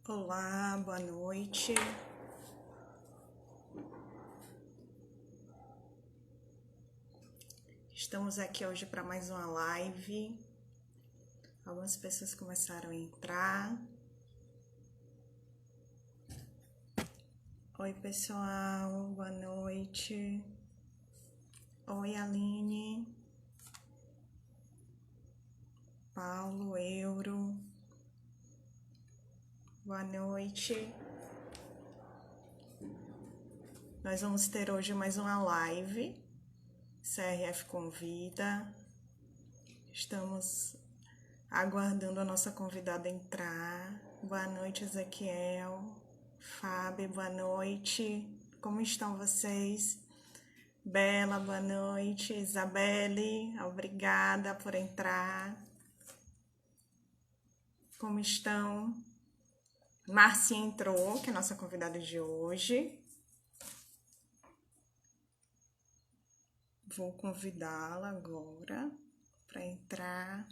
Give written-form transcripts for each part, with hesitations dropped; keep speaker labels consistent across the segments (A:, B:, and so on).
A: Olá, boa noite. Estamos aqui hoje para mais uma live. Algumas pessoas começaram a entrar. Oi, pessoal, boa noite. Oi, Aline. Paulo, Euro. Boa noite. Nós vamos ter hoje mais uma live. CRF convida. Estamos aguardando a nossa convidada entrar. Boa noite, Ezequiel. Fábio, boa noite. Como estão vocês? Bela, boa noite. Isabelle, obrigada por entrar. Como estão? Marcinha entrou, que é a nossa convidada de hoje. Vou convidá-la agora para entrar.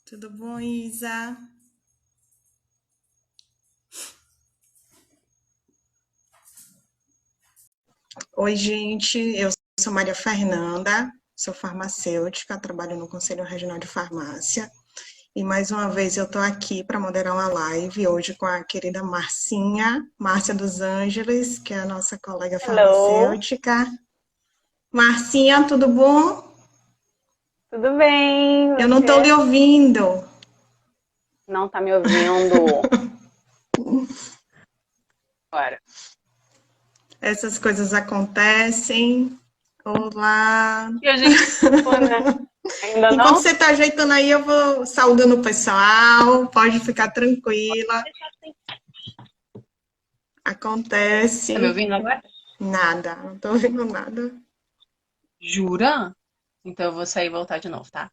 A: Tudo bom, Isa? Oi, gente. Eu sou Maria Fernanda, sou farmacêutica, trabalho no Conselho Regional de Farmácia. E mais uma vez eu estou aqui para moderar uma live hoje com a querida Marcinha, Márcia dos Ângeles, que é a nossa colega farmacêutica. Marcinha, tudo bom?
B: Tudo bem?
A: Eu não estou lhe ouvindo.
B: Não está me ouvindo? Agora.
A: Essas coisas acontecem. Olá.
B: E a gente, né? Ainda não?
A: Enquanto você está ajeitando aí, eu vou saudando o pessoal. Pode ficar tranquila. Acontece.
B: Tá me ouvindo agora?
A: Nada, não estou ouvindo nada.
B: Jura? Então eu vou sair e voltar de novo, tá?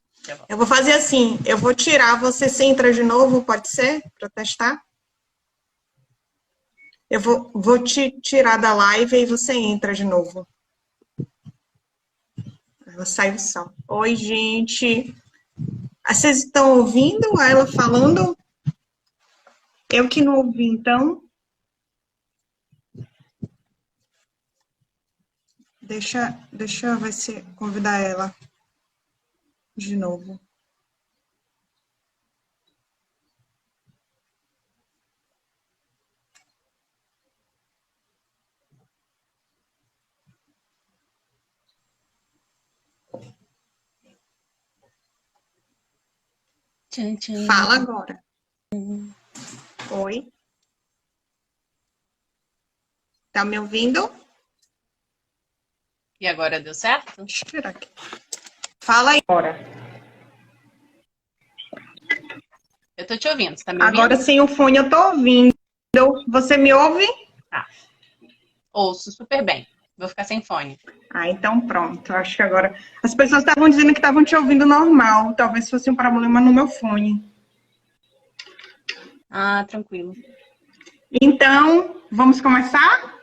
A: Eu vou fazer assim, eu vou tirar, você entra de novo, pode ser? Para testar? Eu vou te tirar da live e você entra de novo. Ela saiu o som. Oi, gente. Vocês estão ouvindo ela falando? Eu que não ouvi, então. Deixa eu ver se convidar ela de novo.
B: Tchim, tchim.
A: Fala agora. Oi. Tá me ouvindo?
B: E agora deu certo?
A: Deixa eu tirar aqui. Fala aí agora.
B: Eu tô te ouvindo, você tá me ouvindo?
A: Agora sem o fone eu tô ouvindo. Você me ouve?
B: Tá. Ouço super bem. Vou ficar sem fone.
A: Ah, então pronto. Acho que agora... As pessoas estavam dizendo que estavam te ouvindo normal. Talvez fosse um problema no meu fone.
B: Ah, tranquilo.
A: Então, vamos começar?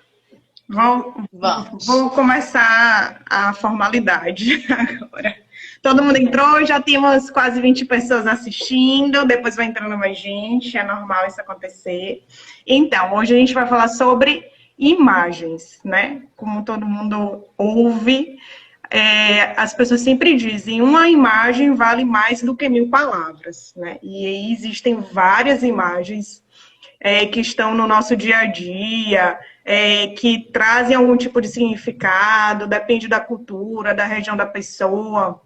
A: Vou começar a formalidade agora. Todo mundo entrou, já temos quase 20 pessoas assistindo, depois vai entrando mais gente, é normal isso acontecer. Então, hoje a gente vai falar sobre imagens, né? Como todo mundo ouve, as pessoas sempre dizem, uma imagem vale mais do que 1000 palavras, né? E aí existem várias imagens que estão no nosso dia a dia, que trazem algum tipo de significado, depende da cultura, da região da pessoa.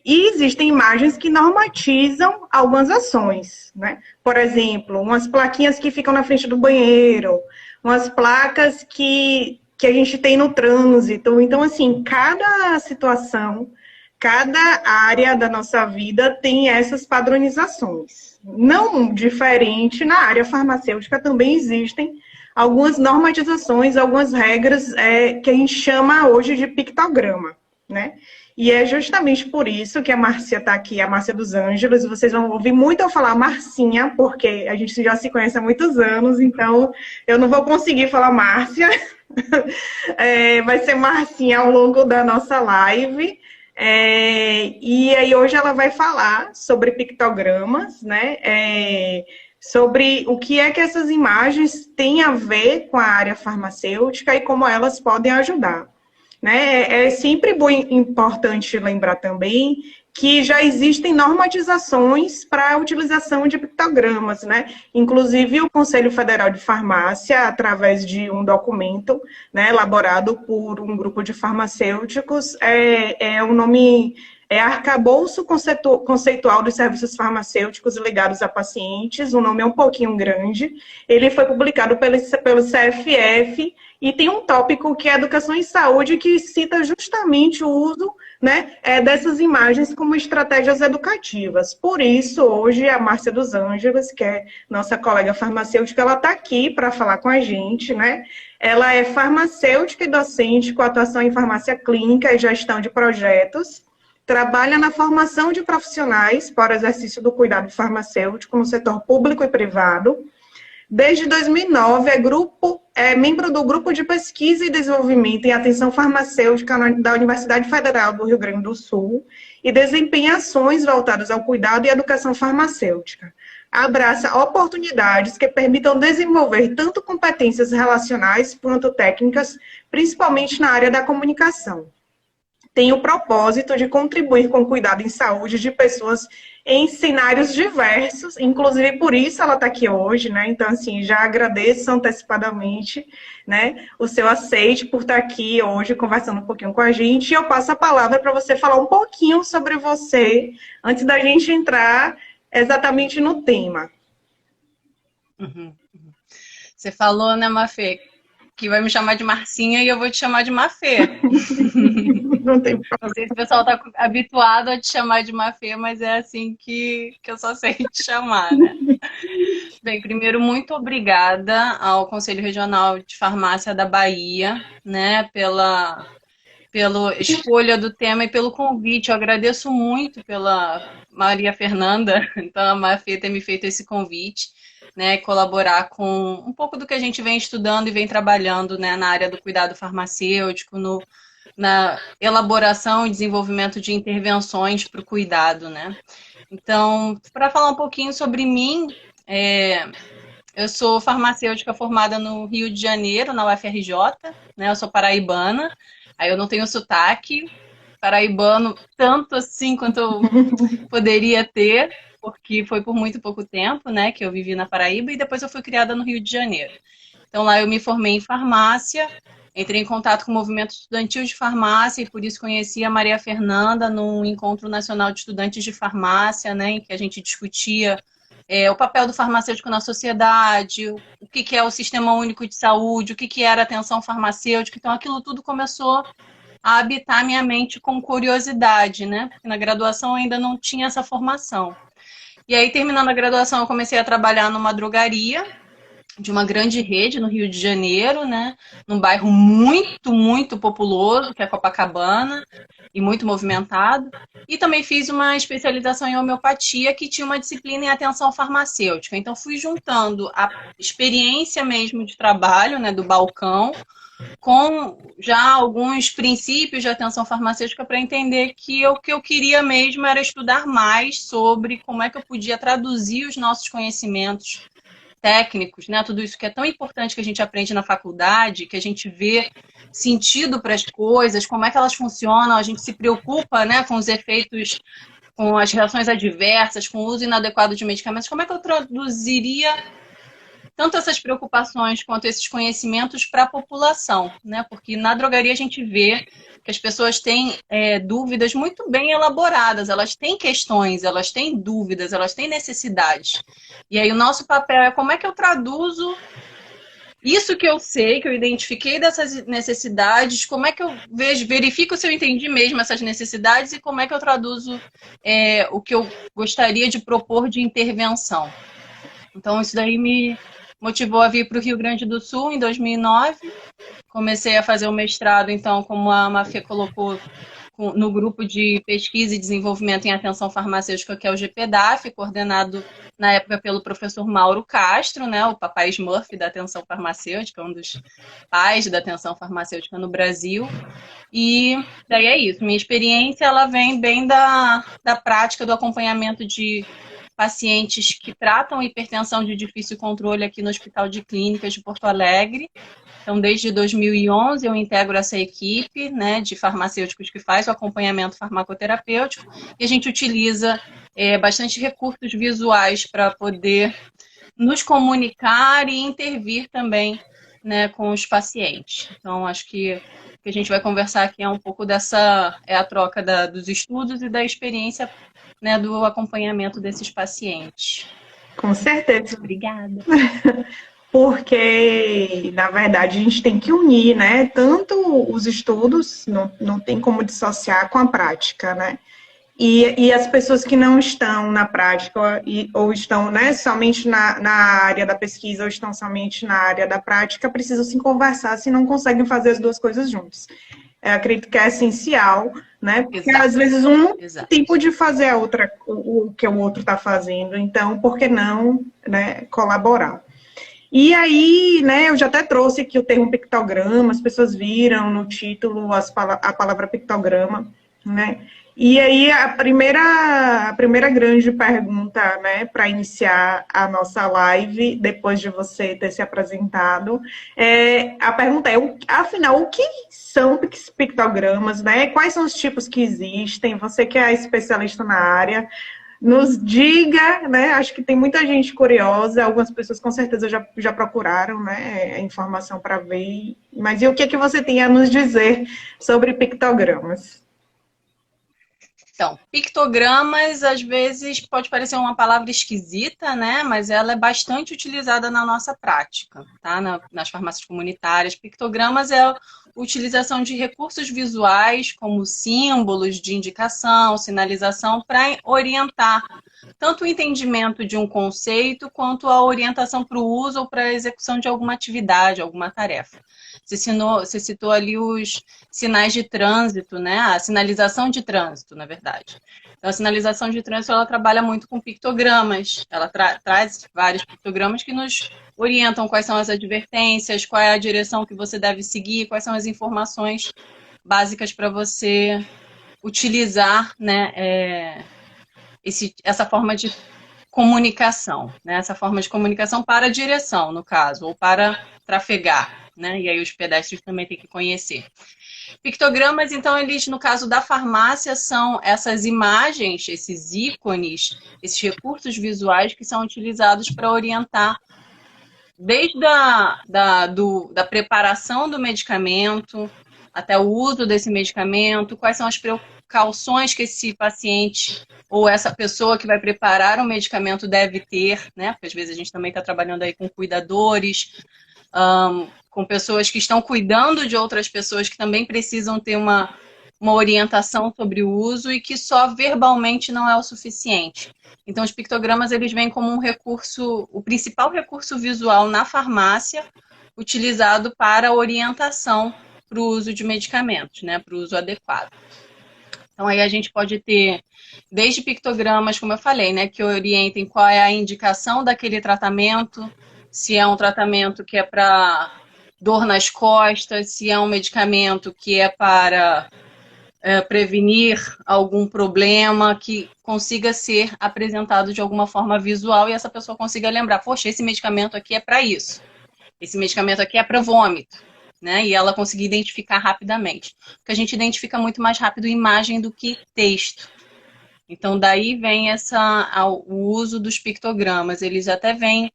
A: E existem imagens que normatizam algumas ações, né? Por exemplo, umas plaquinhas que ficam na frente do banheiro, umas placas que a gente tem no trânsito. Então, assim, cada situação, cada área da nossa vida tem essas padronizações. Não diferente, na área farmacêutica também existem algumas normatizações, algumas regras que a gente chama hoje de pictograma, né? E é justamente por isso que a Márcia está aqui, a Márcia dos Ângeles. Vocês vão ouvir muito eu falar Marcinha, porque a gente já se conhece há muitos anos, então eu não vou conseguir falar Márcia. Vai ser Marcinha ao longo da nossa live. E aí hoje ela vai falar sobre pictogramas, né? sobre o que é que essas imagens têm a ver com a área farmacêutica e como elas podem ajudar. Né? É sempre importante lembrar também que já existem normatizações para a utilização de pictogramas, né? Inclusive o Conselho Federal de Farmácia, através de um documento, né, elaborado por um grupo de farmacêuticos, o nome é Arcabouço Conceitual dos Serviços Farmacêuticos Ligados a Pacientes, o nome é um pouquinho grande, ele foi publicado pelo CFF, e tem um tópico que é Educação em Saúde, que cita justamente o uso, né, dessas imagens como estratégias educativas. Por isso, hoje, a Márcia dos Angeles, que é nossa colega farmacêutica, ela está aqui para falar com a gente, né? Ela é farmacêutica e docente com atuação em farmácia clínica e gestão de projetos, trabalha na formação de profissionais para o exercício do cuidado farmacêutico no setor público e privado. Desde 2009, é membro do Grupo de Pesquisa e Desenvolvimento em Atenção Farmacêutica da Universidade Federal do Rio Grande do Sul e desempenha ações voltadas ao cuidado e educação farmacêutica. Abraça oportunidades que permitam desenvolver tanto competências relacionais quanto técnicas, principalmente na área da comunicação. Tem o propósito de contribuir com o cuidado em saúde de pessoas em cenários diversos, inclusive por isso ela está aqui hoje, né? Então, assim, já agradeço antecipadamente, né, o seu aceite por estar aqui hoje conversando um pouquinho com a gente. E eu passo a palavra para você falar um pouquinho sobre você, antes da gente entrar exatamente no tema.
B: Você falou, né, Mafê, que vai me chamar de Marcinha e eu vou te chamar de Mafê.
A: Não tem problema.
B: Não sei se o pessoal está habituado a te chamar de Mafê, mas é assim que eu só sei te chamar, né? Bem, primeiro, muito obrigada ao Conselho Regional de Farmácia da Bahia, né, pela escolha do tema e pelo convite. Eu agradeço muito pela Maria Fernanda, então a Mafê ter me feito esse convite, né, colaborar com um pouco do que a gente vem estudando e vem trabalhando, né, na área do cuidado farmacêutico, na elaboração e desenvolvimento de intervenções para o cuidado, né. Então, para falar um pouquinho sobre mim, eu sou farmacêutica formada no Rio de Janeiro, na UFRJ, né, eu sou paraibana, aí eu não tenho sotaque paraibano tanto assim quanto eu poderia ter, porque foi por muito pouco tempo, né, que eu vivi na Paraíba e depois eu fui criada no Rio de Janeiro. Então lá eu me formei em farmácia, entrei em contato com o movimento estudantil de farmácia e por isso conheci a Maria Fernanda no Encontro Nacional de Estudantes de Farmácia, né, em que a gente discutia o papel do farmacêutico na sociedade, o que é o Sistema Único de Saúde, o que era a atenção farmacêutica. Então aquilo tudo começou a habitar minha mente com curiosidade, né, porque na graduação eu ainda não tinha essa formação. E aí, terminando a graduação, eu comecei a trabalhar numa drogaria de uma grande rede no Rio de Janeiro, né? Num bairro muito, muito populoso, que é Copacabana, e muito movimentado. E também fiz uma especialização em homeopatia, que tinha uma disciplina em atenção farmacêutica. Então, fui juntando a experiência mesmo de trabalho, né, do balcão, com já alguns princípios de atenção farmacêutica para entender que o que eu queria mesmo era estudar mais sobre como é que eu podia traduzir os nossos conhecimentos técnicos, né? Tudo isso que é tão importante que a gente aprende na faculdade, que a gente vê sentido para as coisas, como é que elas funcionam, a gente se preocupa, né, com os efeitos, com as reações adversas, com o uso inadequado de medicamentos, como é que eu traduziria tanto essas preocupações quanto esses conhecimentos para a população, né? Porque na drogaria a gente vê que as pessoas têm dúvidas muito bem elaboradas, elas têm questões, elas têm dúvidas, elas têm necessidades. E aí o nosso papel é como é que eu traduzo isso que eu sei, que eu identifiquei dessas necessidades, como é que eu verifico se eu entendi mesmo essas necessidades e como é que eu traduzo o que eu gostaria de propor de intervenção. Então isso daí me motivou a vir para o Rio Grande do Sul em 2009. Comecei a fazer o mestrado, então, como a Mafê colocou, no grupo de pesquisa e desenvolvimento em atenção farmacêutica, que é o GPDAF, coordenado na época pelo professor Mauro Castro, né, o papai Smurf da atenção farmacêutica, um dos pais da atenção farmacêutica no Brasil. E daí é isso. Minha experiência ela vem bem da prática do acompanhamento de pacientes que tratam hipertensão de difícil controle aqui no Hospital de Clínicas de Porto Alegre. Então, desde 2011 eu integro essa equipe, né, de farmacêuticos que faz o acompanhamento farmacoterapêutico, e a gente utiliza bastante recursos visuais para poder nos comunicar e intervir também, né, com os pacientes. Então, acho que o que a gente vai conversar aqui é um pouco dessa, a troca dos estudos e da experiência, né, do acompanhamento desses pacientes.
A: Com certeza.
B: Obrigada.
A: Porque, na verdade, a gente tem que unir, né? Tanto os estudos, não tem como dissociar com a prática, né? E as pessoas que não estão na prática ou estão, né, somente na área da pesquisa ou estão somente na área da prática, precisam se conversar se não conseguem fazer as duas coisas juntas. Eu acredito que é essencial, né? Porque às vezes tem de fazer o que o outro está fazendo, então por que não, né, colaborar? E aí, né, eu já até trouxe aqui o termo pictograma, as pessoas viram no título a palavra pictograma, né? E aí a primeira grande pergunta, né, para iniciar a nossa live, depois de você ter se apresentado, a pergunta é, afinal, o que são pictogramas, né? Quais são os tipos que existem? Você que é especialista na área, nos diga, né? Acho que tem muita gente curiosa, algumas pessoas com certeza já procuraram, né, a informação para ver. Mas e o que você tem a nos dizer sobre pictogramas?
B: Então, pictogramas, às vezes, pode parecer uma palavra esquisita, né? Mas ela é bastante utilizada na nossa prática, tá? Nas farmácias comunitárias. Pictogramas é a utilização de recursos visuais, como símbolos de indicação, sinalização, para orientar tanto o entendimento de um conceito, quanto a orientação para o uso ou para a execução de alguma atividade, alguma tarefa. Você citou ali os sinais de trânsito, né? A sinalização de trânsito, na verdade. Então, a sinalização de trânsito, ela trabalha muito com pictogramas. Ela traz vários pictogramas que nos orientam quais são as advertências, qual é a direção que você deve seguir, quais são as informações básicas para você utilizar, né, essa forma de comunicação, né? Essa forma de comunicação para a direção, no caso, ou para trafegar, né? E aí os pedestres também têm que conhecer. Pictogramas, então, eles, no caso da farmácia, são essas imagens, esses ícones, esses recursos visuais que são utilizados para orientar desde da preparação do medicamento até o uso desse medicamento, quais são as precauções que esse paciente ou essa pessoa que vai preparar o medicamento deve ter, né? Porque às vezes a gente também está trabalhando aí com cuidadores, com pessoas que estão cuidando de outras pessoas que também precisam ter uma orientação sobre o uso e que só verbalmente não é o suficiente. Então, os pictogramas, eles vêm como um recurso, o principal recurso visual na farmácia, utilizado para orientação para o uso de medicamentos, né, para o uso adequado. Então, aí a gente pode ter desde pictogramas, como eu falei, né, que orientem qual é a indicação daquele tratamento, se é um tratamento que é para dor nas costas, se é um medicamento que é para prevenir algum problema, que consiga ser apresentado de alguma forma visual e essa pessoa consiga lembrar, poxa, esse medicamento aqui é para isso, esse medicamento aqui é para vômito, né? E ela conseguir identificar rapidamente. Porque a gente identifica muito mais rápido imagem do que texto. Então, daí vem o uso dos pictogramas. Eles até vêm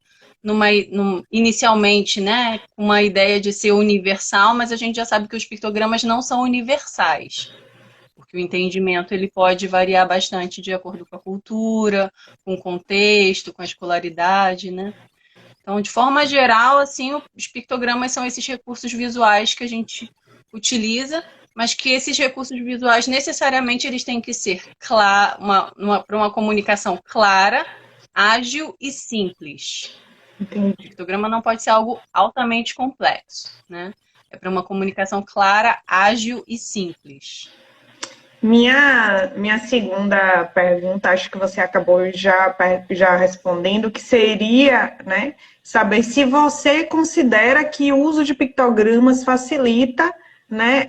B: inicialmente, né, com uma ideia de ser universal, mas a gente já sabe que os pictogramas não são universais. Porque o entendimento ele pode variar bastante de acordo com a cultura, com o contexto, com a escolaridade, né? Então, de forma geral, assim, os pictogramas são esses recursos visuais que a gente utiliza, mas que esses recursos visuais, necessariamente, eles têm que ser para uma comunicação clara, ágil e simples. Entendi. O pictograma não pode ser algo altamente complexo, né? É para uma comunicação clara, ágil e simples.
A: Minha segunda pergunta, acho que você acabou já respondendo, que seria, né, saber se você considera que o uso de pictogramas facilita, né,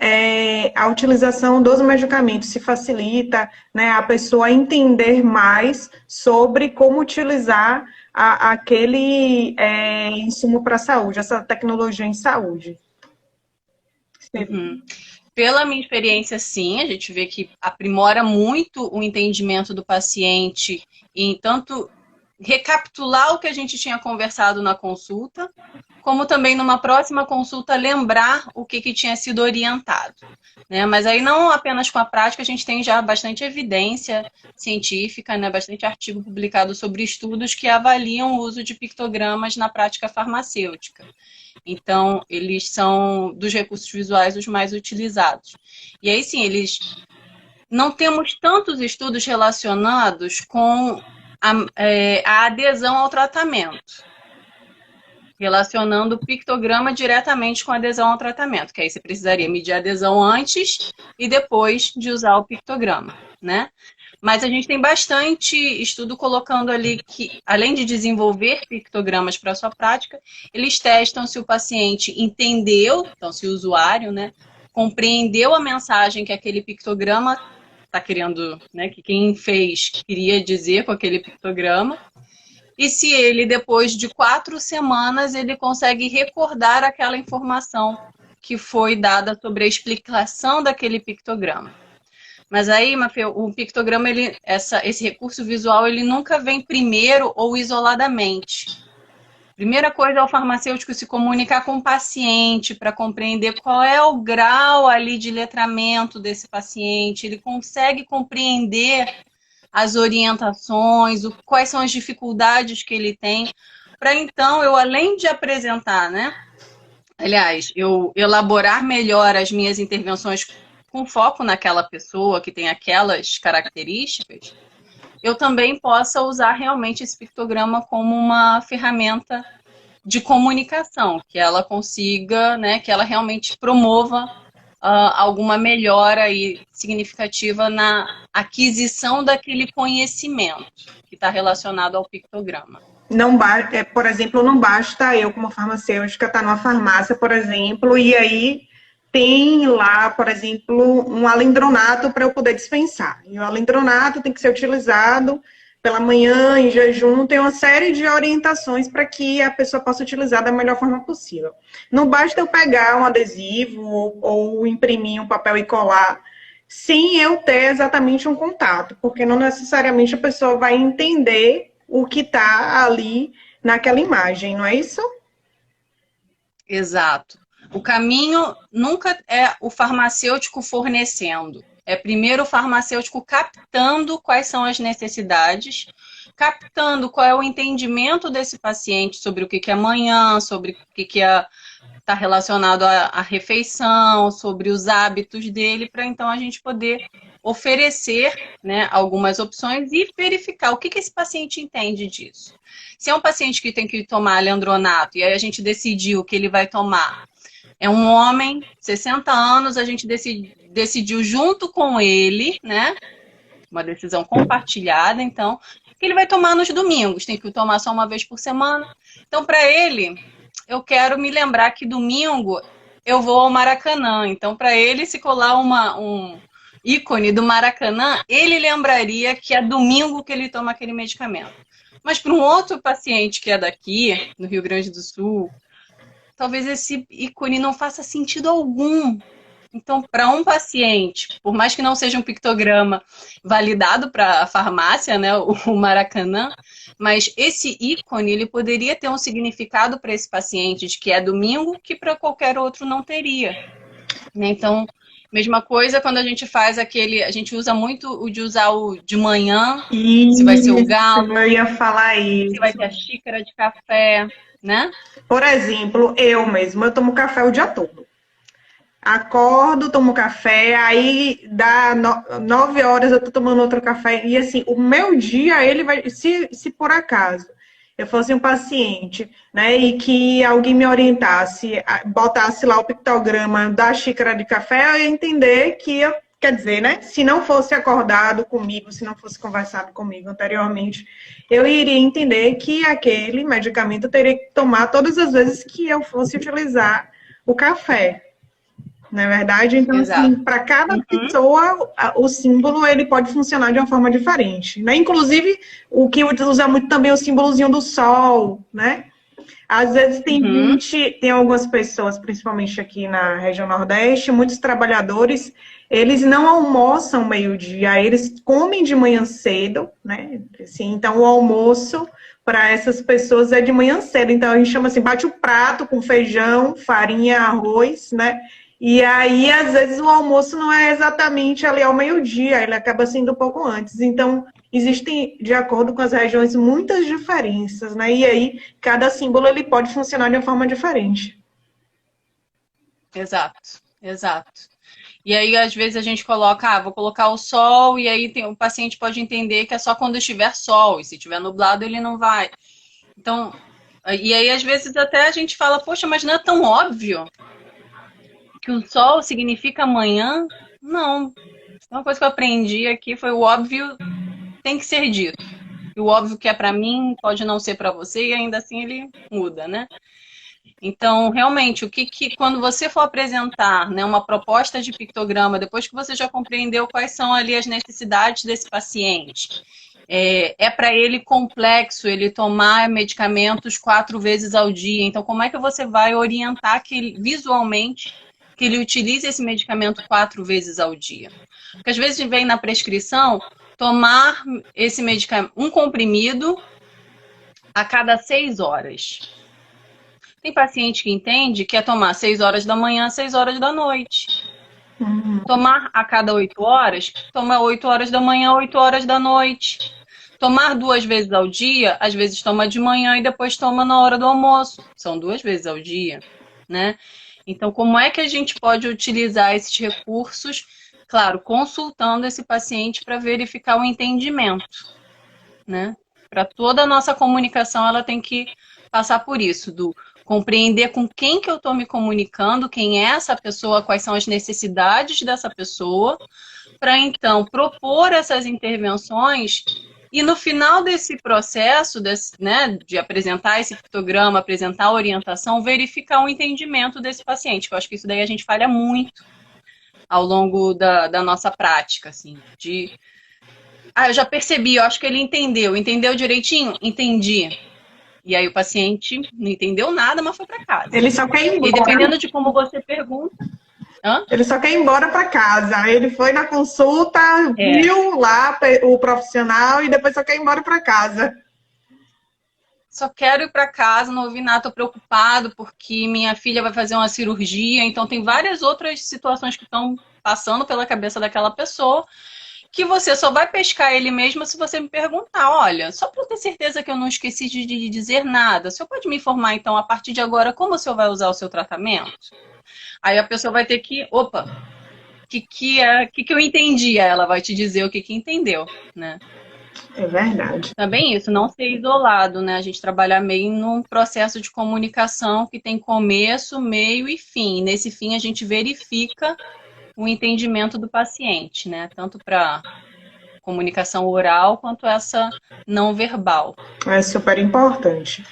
A: a utilização dos medicamentos, se facilita, né, a pessoa entender mais sobre como utilizar aquele insumo para a saúde, essa tecnologia em saúde.
B: Uhum. Pela minha experiência, sim, a gente vê que aprimora muito o entendimento do paciente em tanto recapitular o que a gente tinha conversado na consulta, como também numa próxima consulta lembrar o que tinha sido orientado, né? Mas aí não apenas com a prática, a gente tem já bastante evidência científica, né? Bastante artigo publicado sobre estudos que avaliam o uso de pictogramas na prática farmacêutica. Então, eles são, dos recursos visuais, os mais utilizados. E aí, sim, não temos tantos estudos relacionados com a adesão ao tratamento, relacionando o pictograma diretamente com a adesão ao tratamento, que aí você precisaria medir a adesão antes e depois de usar o pictograma, né? Mas a gente tem bastante estudo colocando ali que, além de desenvolver pictogramas para a sua prática, eles testam se o paciente entendeu, então se o usuário, né, compreendeu a mensagem que aquele pictograma está querendo, né, que quem fez queria dizer com aquele pictograma, e se ele, depois de 4 semanas, ele consegue recordar aquela informação que foi dada sobre a explicação daquele pictograma. Mas aí, Mafê, o pictograma, esse recurso visual, ele nunca vem primeiro ou isoladamente. Primeira coisa é o farmacêutico se comunicar com o paciente para compreender qual é o grau ali de letramento desse paciente. Ele consegue compreender as orientações, quais são as dificuldades que ele tem, para então eu, além de apresentar, né? Aliás, eu elaborar melhor as minhas intervenções com foco naquela pessoa que tem aquelas características, eu também possa usar realmente esse pictograma como uma ferramenta de comunicação, que ela consiga, né, que ela realmente promova alguma melhora aí significativa na aquisição daquele conhecimento que está relacionado ao pictograma.
A: Não por exemplo, não basta eu, como farmacêutica, estar numa farmácia, por exemplo, e aí tem lá, por exemplo, um alendronato para eu poder dispensar. E o alendronato tem que ser utilizado pela manhã, em jejum, tem uma série de orientações para que a pessoa possa utilizar da melhor forma possível. Não basta eu pegar um adesivo ou imprimir um papel e colar sem eu ter exatamente um contato, porque não necessariamente a pessoa vai entender o que está ali naquela imagem, não é isso?
B: Exato. O caminho nunca é o farmacêutico fornecendo. É primeiro o farmacêutico captando quais são as necessidades, captando qual é o entendimento desse paciente sobre o que é manhã, sobre o que está relacionado à refeição, sobre os hábitos dele, para então a gente poder oferecer, né, algumas opções e verificar o que esse paciente entende disso. Se é um paciente que tem que tomar alendronato e aí a gente decidiu que ele vai tomar, é um homem, 60 anos, a gente decidiu junto com ele, né, uma decisão compartilhada, então, que ele vai tomar nos domingos, tem que tomar só uma vez por semana. Então, para ele, eu quero me lembrar que domingo eu vou ao Maracanã. Então, para ele, se colar um ícone do Maracanã, ele lembraria que é domingo que ele toma aquele medicamento. Mas para um outro paciente que é daqui, no Rio Grande do Sul, talvez esse ícone não faça sentido algum. Então, para um paciente, por mais que não seja um pictograma validado para a farmácia, né, o Maracanã, mas esse ícone ele poderia ter um significado para esse paciente de que é domingo que para qualquer outro não teria. Então, mesma coisa quando a gente faz a gente usa muito o de usar o de manhã,
A: Isso,
B: se vai ser o galo,
A: eu ia falar isso.
B: Se vai ter a xícara de café, né?
A: Por exemplo, eu tomo café o dia todo. Acordo, tomo café, aí dá 9 horas eu tô tomando outro café. E assim, o meu dia, ele vai. Se por acaso eu fosse um paciente, né, e que alguém me orientasse, botasse lá o pictograma da xícara de café, eu ia entender que quer dizer, né, se não fosse acordado comigo, se não fosse conversado comigo anteriormente, eu iria entender que aquele medicamento eu teria que tomar todas as vezes que eu fosse utilizar o café. não é verdade? Então, assim, para cada pessoa, o símbolo ele pode funcionar de uma forma diferente, né? Inclusive, o que usa muito também é o símbolozinho do sol, né? Às vezes tem gente, tem algumas pessoas, principalmente aqui na região Nordeste, muitos trabalhadores, eles não almoçam meio-dia, eles comem de manhã cedo, né? Assim, então, o almoço para essas pessoas é de manhã cedo. Então, a gente chama assim, bate o prato com feijão, farinha, arroz, né? E aí, às vezes, o almoço não é exatamente ali ao meio-dia, ele acaba sendo um pouco antes. Então, existem, de acordo com as regiões, muitas diferenças, né? E aí, cada símbolo ele pode funcionar de uma forma diferente.
B: Exato, exato. E aí, às vezes, a gente coloca, vou colocar o sol, e aí o paciente pode entender que é só quando estiver sol, e se estiver nublado, ele não vai. Então, e aí, às vezes, até a gente fala, poxa, mas não é tão óbvio que o sol significa manhã? Não. Uma coisa que eu aprendi aqui foi o óbvio tem que ser dito. E o óbvio que é para mim pode não ser para você, e ainda assim ele muda, né? Então, realmente, quando você for apresentar, né, uma proposta de pictograma, depois que você já compreendeu quais são ali as necessidades desse paciente, é para ele complexo, ele tomar medicamentos 4 vezes ao dia. Então, como é que você vai orientar que ele, visualmente, que ele utilize esse medicamento 4 vezes ao dia? Porque às vezes vem na prescrição tomar esse medicamento, um comprimido a cada 6 horas. Tem paciente que entende que é tomar 6 horas da manhã, 6 horas da noite. Tomar a cada 8 horas, toma 8 horas da manhã, 8 horas da noite. Tomar 2 vezes ao dia, às vezes toma de manhã e depois toma na hora do almoço. São 2 vezes ao dia, né? Então, como é que a gente pode utilizar esses recursos? Claro, consultando esse paciente para verificar o entendimento, né? Para toda a nossa comunicação, ela tem que passar por isso, do compreender com quem que eu estou me comunicando, quem é essa pessoa, quais são as necessidades dessa pessoa, para então propor essas intervenções e no final desse processo, né, de apresentar esse pictograma, apresentar a orientação, verificar o entendimento desse paciente, que eu acho que isso daí a gente falha muito ao longo da nossa prática, assim, eu já percebi, eu acho que ele entendeu direitinho? Entendi. E aí o paciente não entendeu nada, mas foi para casa.
A: Ele só quer ir embora.
B: E dependendo de como você pergunta...
A: Ele só quer ir embora para casa. Ele foi na consulta, viu lá o profissional e depois só quer ir embora para casa.
B: Só quero ir para casa, não ouvi nada, estou preocupado porque minha filha vai fazer uma cirurgia. Então tem várias outras situações que estão passando pela cabeça daquela pessoa, que você só vai pescar ele mesmo se você me perguntar, olha, só para eu ter certeza que eu não esqueci de dizer nada, o senhor pode me informar, então, a partir de agora, como o senhor vai usar o seu tratamento? Aí a pessoa vai ter que, opa, o que eu entendi? Aí ela vai te dizer o que entendeu, né?
A: É verdade.
B: Também isso, não ser isolado, né? A gente trabalhar meio num processo de comunicação que tem começo, meio e fim. Nesse fim, a gente verifica o entendimento do paciente, né? Tanto para comunicação oral quanto essa não verbal.
A: É super importante.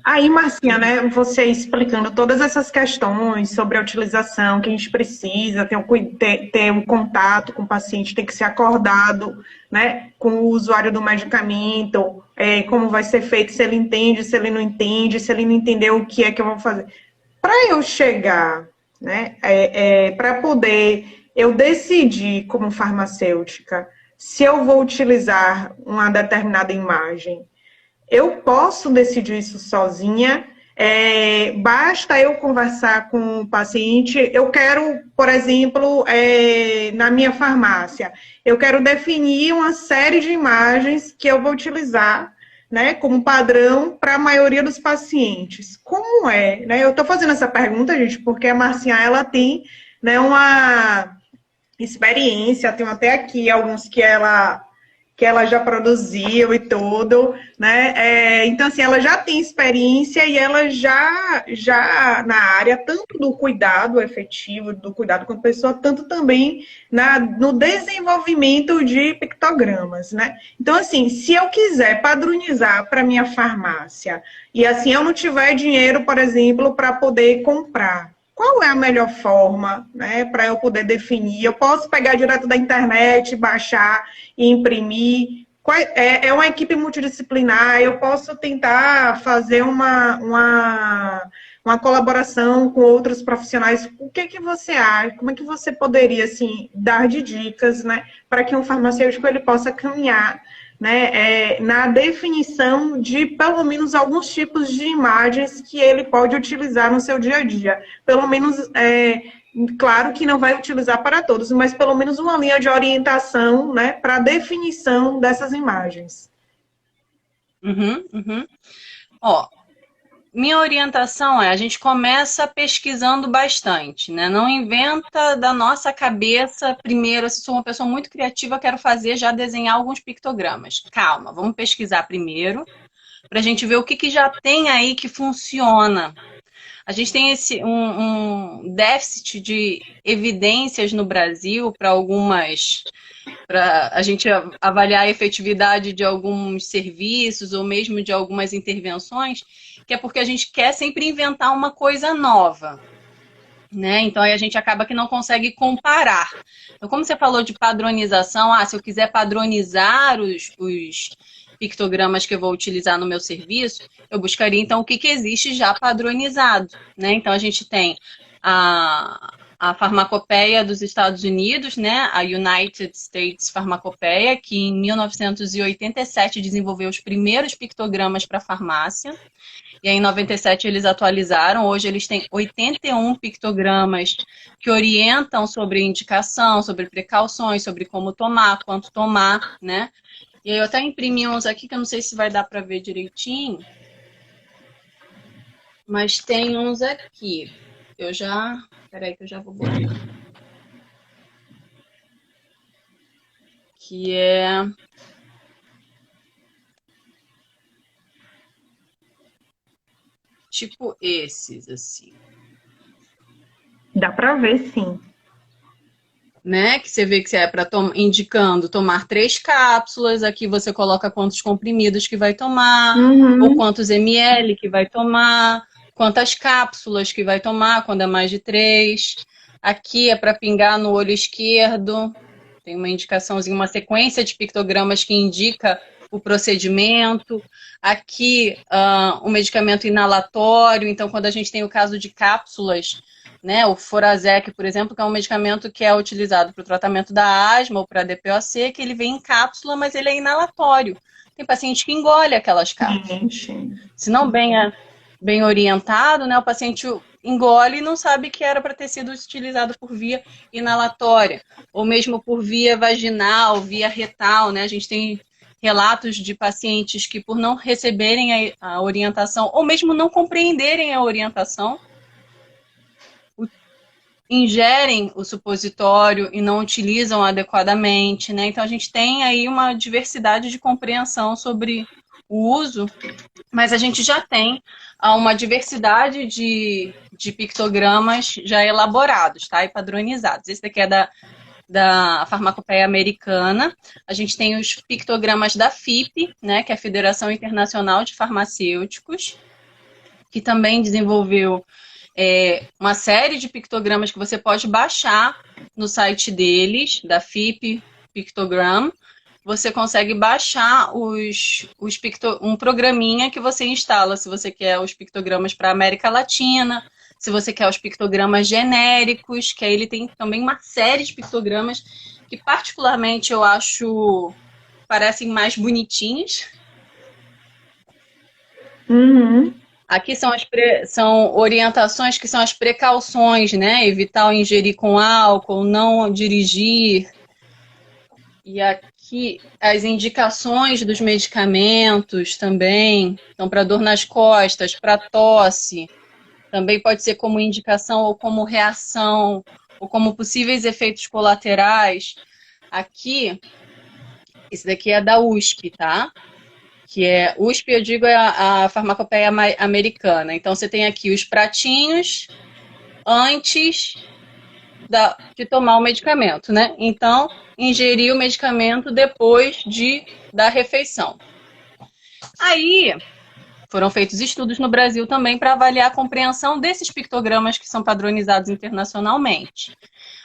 A: Aí, Marcinha, né, você explicando todas essas questões sobre a utilização, que a gente precisa ter um contato com o paciente, tem que ser acordado, né, com o usuário do medicamento, como vai ser feito, se ele entende, se ele não entende, se ele não entendeu, o que é que eu vou fazer. Para eu chegar, né, para poder eu decidir como farmacêutica se eu vou utilizar uma determinada imagem, eu posso decidir isso sozinha, basta eu conversar com o paciente. Eu quero, por exemplo, na minha farmácia, eu quero definir uma série de imagens que eu vou utilizar, né, como padrão para a maioria dos pacientes. Como é? Né? Eu estou fazendo essa pergunta, gente, porque a Marcinha, ela tem, né, uma experiência, tem até aqui alguns que ela já produziu e tudo, né? Então, assim, ela já tem experiência e ela já na área, tanto do cuidado efetivo, do cuidado com a pessoa, tanto também no desenvolvimento de pictogramas, né? Então, assim, se eu quiser padronizar para minha farmácia e, assim, eu não tiver dinheiro, por exemplo, para poder comprar, qual é a melhor forma, né, para eu poder definir? Eu posso pegar direto da internet, baixar e imprimir? É uma equipe multidisciplinar, eu posso tentar fazer uma colaboração com outros profissionais. O que que você acha? Como é que você poderia, assim, dar de dicas, né, para que um farmacêutico ele possa caminhar, né, na definição de pelo menos alguns tipos de imagens que ele pode utilizar no seu dia a dia. Pelo menos, claro que não vai utilizar para todos, mas pelo menos uma linha de orientação, né, para a definição dessas imagens.
B: Ó, minha orientação é, a gente começa pesquisando bastante, né? Não inventa da nossa cabeça, primeiro, se sou uma pessoa muito criativa, quero fazer, já desenhar alguns pictogramas. Calma, vamos pesquisar primeiro, para a gente ver o que já tem aí que funciona. A gente tem um déficit de evidências no Brasil para a gente avaliar a efetividade de alguns serviços ou mesmo de algumas intervenções, que é porque a gente quer sempre inventar uma coisa nova, né? Então aí a gente acaba que não consegue comparar. Então, como você falou de padronização, se eu quiser padronizar os pictogramas que eu vou utilizar no meu serviço, eu buscaria então o que existe já padronizado, né? Então a gente tem a farmacopeia dos Estados Unidos, né? A United States Pharmacopeia, que em 1987 desenvolveu os primeiros pictogramas para farmácia. E aí, em 97 eles atualizaram. Hoje eles têm 81 pictogramas que orientam sobre indicação, sobre precauções, sobre como tomar, quanto tomar, né? E aí eu até imprimi uns aqui que eu não sei se vai dar para ver direitinho. Mas tem uns aqui. Peraí que eu já vou botar. Que é... tipo esses, assim.
A: Dá para ver, sim.
B: Né? Que você vê que é para indicando tomar 3 cápsulas, aqui você coloca quantos comprimidos que vai tomar, ou quantos ml que vai tomar, quantas cápsulas que vai tomar, quando é mais de 3. Aqui é para pingar no olho esquerdo, tem uma indicaçãozinha, uma sequência de pictogramas que indica o procedimento. Aqui, um medicamento inalatório, então quando a gente tem o caso de cápsulas, né, o Forazec, por exemplo, que é um medicamento que é utilizado para o tratamento da asma ou para a DPOC, que ele vem em cápsula, mas ele é inalatório. Tem paciente que engole aquelas cápsulas. Se não bem orientado, né, o paciente engole e não sabe que era para ter sido utilizado por via inalatória, ou mesmo por via vaginal, via retal, né? A gente tem relatos de pacientes que, por não receberem a orientação, ou mesmo não compreenderem a orientação, ingerem o supositório e não utilizam adequadamente, né? Então a gente tem aí uma diversidade de compreensão sobre o uso, mas a gente já tem uma diversidade de pictogramas já elaborados, tá? E padronizados. Esse daqui é da farmacopeia americana. A gente tem os pictogramas da FIP, né? Que é a Federação Internacional de Farmacêuticos, que também desenvolveu uma série de pictogramas que você pode baixar no site deles, da FIP Pictogram. Você consegue baixar um programinha que você instala, se você quer os pictogramas para a América Latina, se você quer os pictogramas genéricos, que aí ele tem também uma série de pictogramas que particularmente eu acho parecem mais bonitinhos. Aqui são orientações que são as precauções, né? Evitar ingerir com álcool, não dirigir. E aqui as indicações dos medicamentos também. Então, para dor nas costas, para tosse. Também pode ser como indicação ou como reação, ou como possíveis efeitos colaterais. Aqui, esse daqui é da USP, tá? Que é, USP, eu digo, é a farmacopeia americana. Então, você tem aqui os pratinhos antes de tomar o medicamento, né? Então, ingerir o medicamento depois da refeição. Aí, foram feitos estudos no Brasil também para avaliar a compreensão desses pictogramas que são padronizados internacionalmente.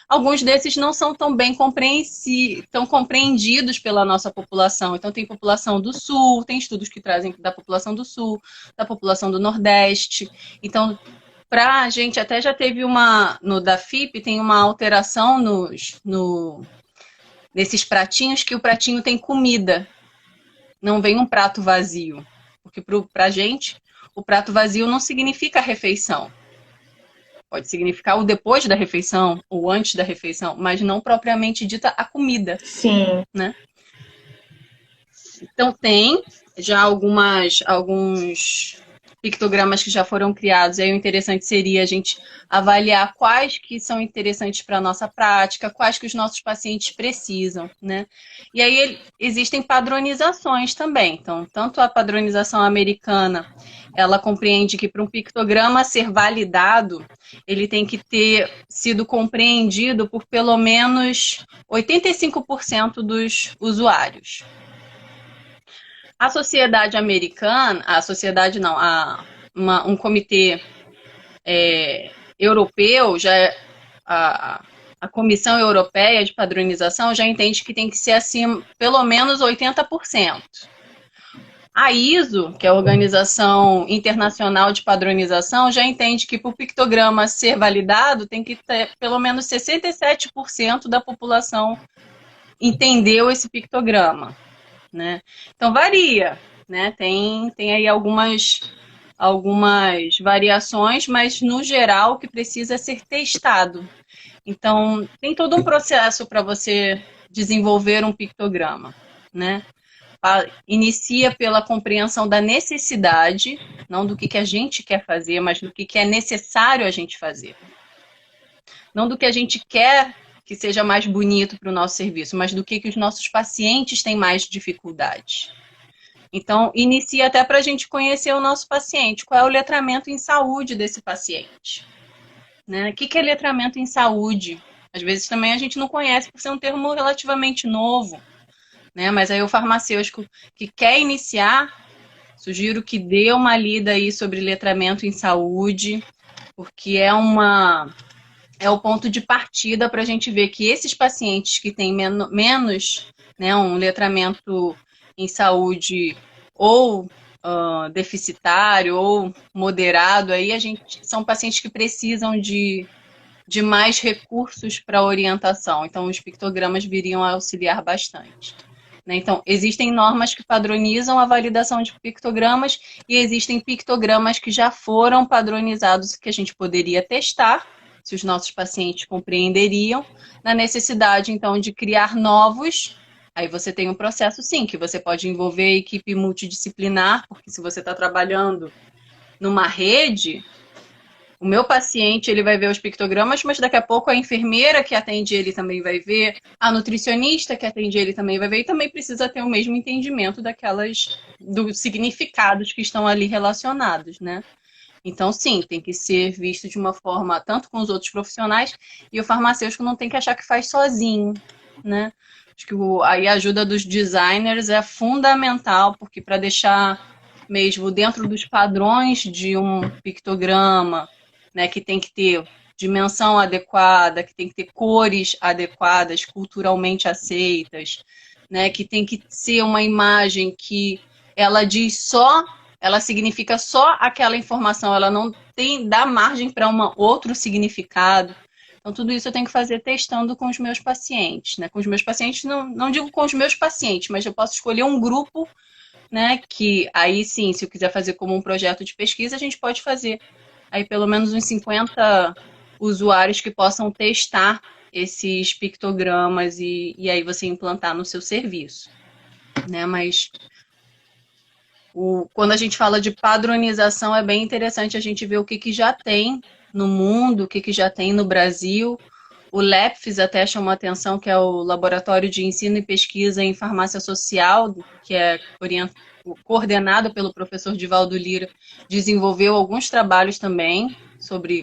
B: Alguns desses não são tão bem tão compreendidos pela nossa população. Então, tem população do Sul, tem estudos que trazem da população do Sul, da população do Nordeste. Então, para a gente, até já teve no da FIP, tem uma alteração nesses pratinhos, que o pratinho tem comida. Não vem um prato vazio. Porque para a gente, o prato vazio não significa refeição. Pode significar o depois da refeição ou antes da refeição, mas não propriamente dita a comida.
A: Sim.
B: Né? Então tem já alguns pictogramas que já foram criados. E aí o interessante seria a gente avaliar quais que são interessantes para a nossa prática, quais que os nossos pacientes precisam, né? E aí existem padronizações também. Então, tanto a padronização americana, ela compreende que para um pictograma ser validado, ele tem que ter sido compreendido por pelo menos 85% dos usuários. A sociedade americana, um comitê europeu, a Comissão Europeia de Padronização já entende que tem que ser acima, pelo menos 80%. A ISO, que é a Organização Internacional de Padronização, já entende que para o pictograma ser validado tem que ter pelo menos 67% da população entendeu esse pictograma. Né? Então varia, né? Tem aí algumas variações, mas no geral o que precisa é ser testado. Então tem todo um processo para você desenvolver um pictograma, né? Inicia pela compreensão da necessidade, não do que a gente quer fazer, mas do que é necessário a gente fazer. Não do que a gente quer que seja mais bonito para o nosso serviço, mas do que os nossos pacientes têm mais dificuldade. Então, inicia até para a gente conhecer o nosso paciente. Qual é o letramento em saúde desse paciente? Né? O que é letramento em saúde? Às vezes também a gente não conhece por ser um termo relativamente novo. Né? Mas aí o farmacêutico que quer iniciar, sugiro que dê uma lida aí sobre letramento em saúde, porque é o ponto de partida para a gente ver que esses pacientes que têm menos, né, um letramento em saúde ou deficitário ou moderado, aí são pacientes que precisam de mais recursos para orientação. Então, os pictogramas viriam a auxiliar bastante. Né? Então, existem normas que padronizam a validação de pictogramas e existem pictogramas que já foram padronizados que a gente poderia testar, se os nossos pacientes compreenderiam, na necessidade, então, de criar novos. Aí você tem um processo, sim, que você pode envolver a equipe multidisciplinar, porque se você está trabalhando numa rede, o meu paciente ele vai ver os pictogramas, mas daqui a pouco a enfermeira que atende ele também vai ver, a nutricionista que atende ele também vai ver, e também precisa ter o mesmo entendimento dos significados que estão ali relacionados, né? Então, sim, tem que ser visto de uma forma, tanto com os outros profissionais, e o farmacêutico não tem que achar que faz sozinho, né? Acho que aí a ajuda dos designers é fundamental, porque para deixar mesmo dentro dos padrões de um pictograma, né, que tem que ter dimensão adequada, que tem que ter cores adequadas, culturalmente aceitas, né, que tem que ser uma imagem que ela significa só aquela informação, ela não dá margem para outro significado. Então, tudo isso eu tenho que fazer testando com os meus pacientes. Né? Com os meus pacientes, não digo com os meus pacientes, mas eu posso escolher um grupo, né, que aí sim, se eu quiser fazer como um projeto de pesquisa, a gente pode fazer aí pelo menos uns 50 usuários que possam testar esses pictogramas e aí você implantar no seu serviço. Né? Mas quando a gente fala de padronização, é bem interessante a gente ver o que já tem no mundo, o que já tem no Brasil. O LEPFIS até chamou a atenção, que é o Laboratório de Ensino e Pesquisa em Farmácia Social, que é coordenado pelo professor Divaldo Lira, desenvolveu alguns trabalhos também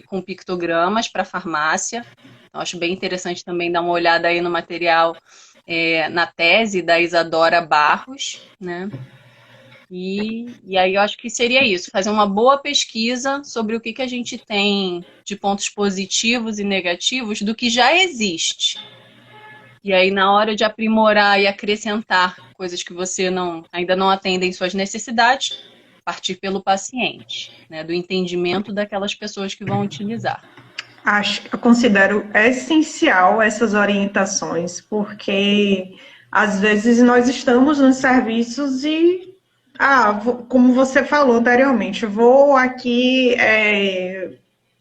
B: com pictogramas para farmácia. Então, acho bem interessante também dar uma olhada aí no material, na tese da Isadora Barros, né? E aí eu acho que seria isso, fazer uma boa pesquisa sobre o que a gente tem de pontos positivos e negativos do que já existe. E aí, na hora de aprimorar e acrescentar coisas que você ainda não atendem suas necessidades, partir pelo paciente, né? Do entendimento daquelas pessoas que vão utilizar.
A: Eu considero essencial essas orientações, porque às vezes nós estamos nos serviços e, como você falou anteriormente, vou aqui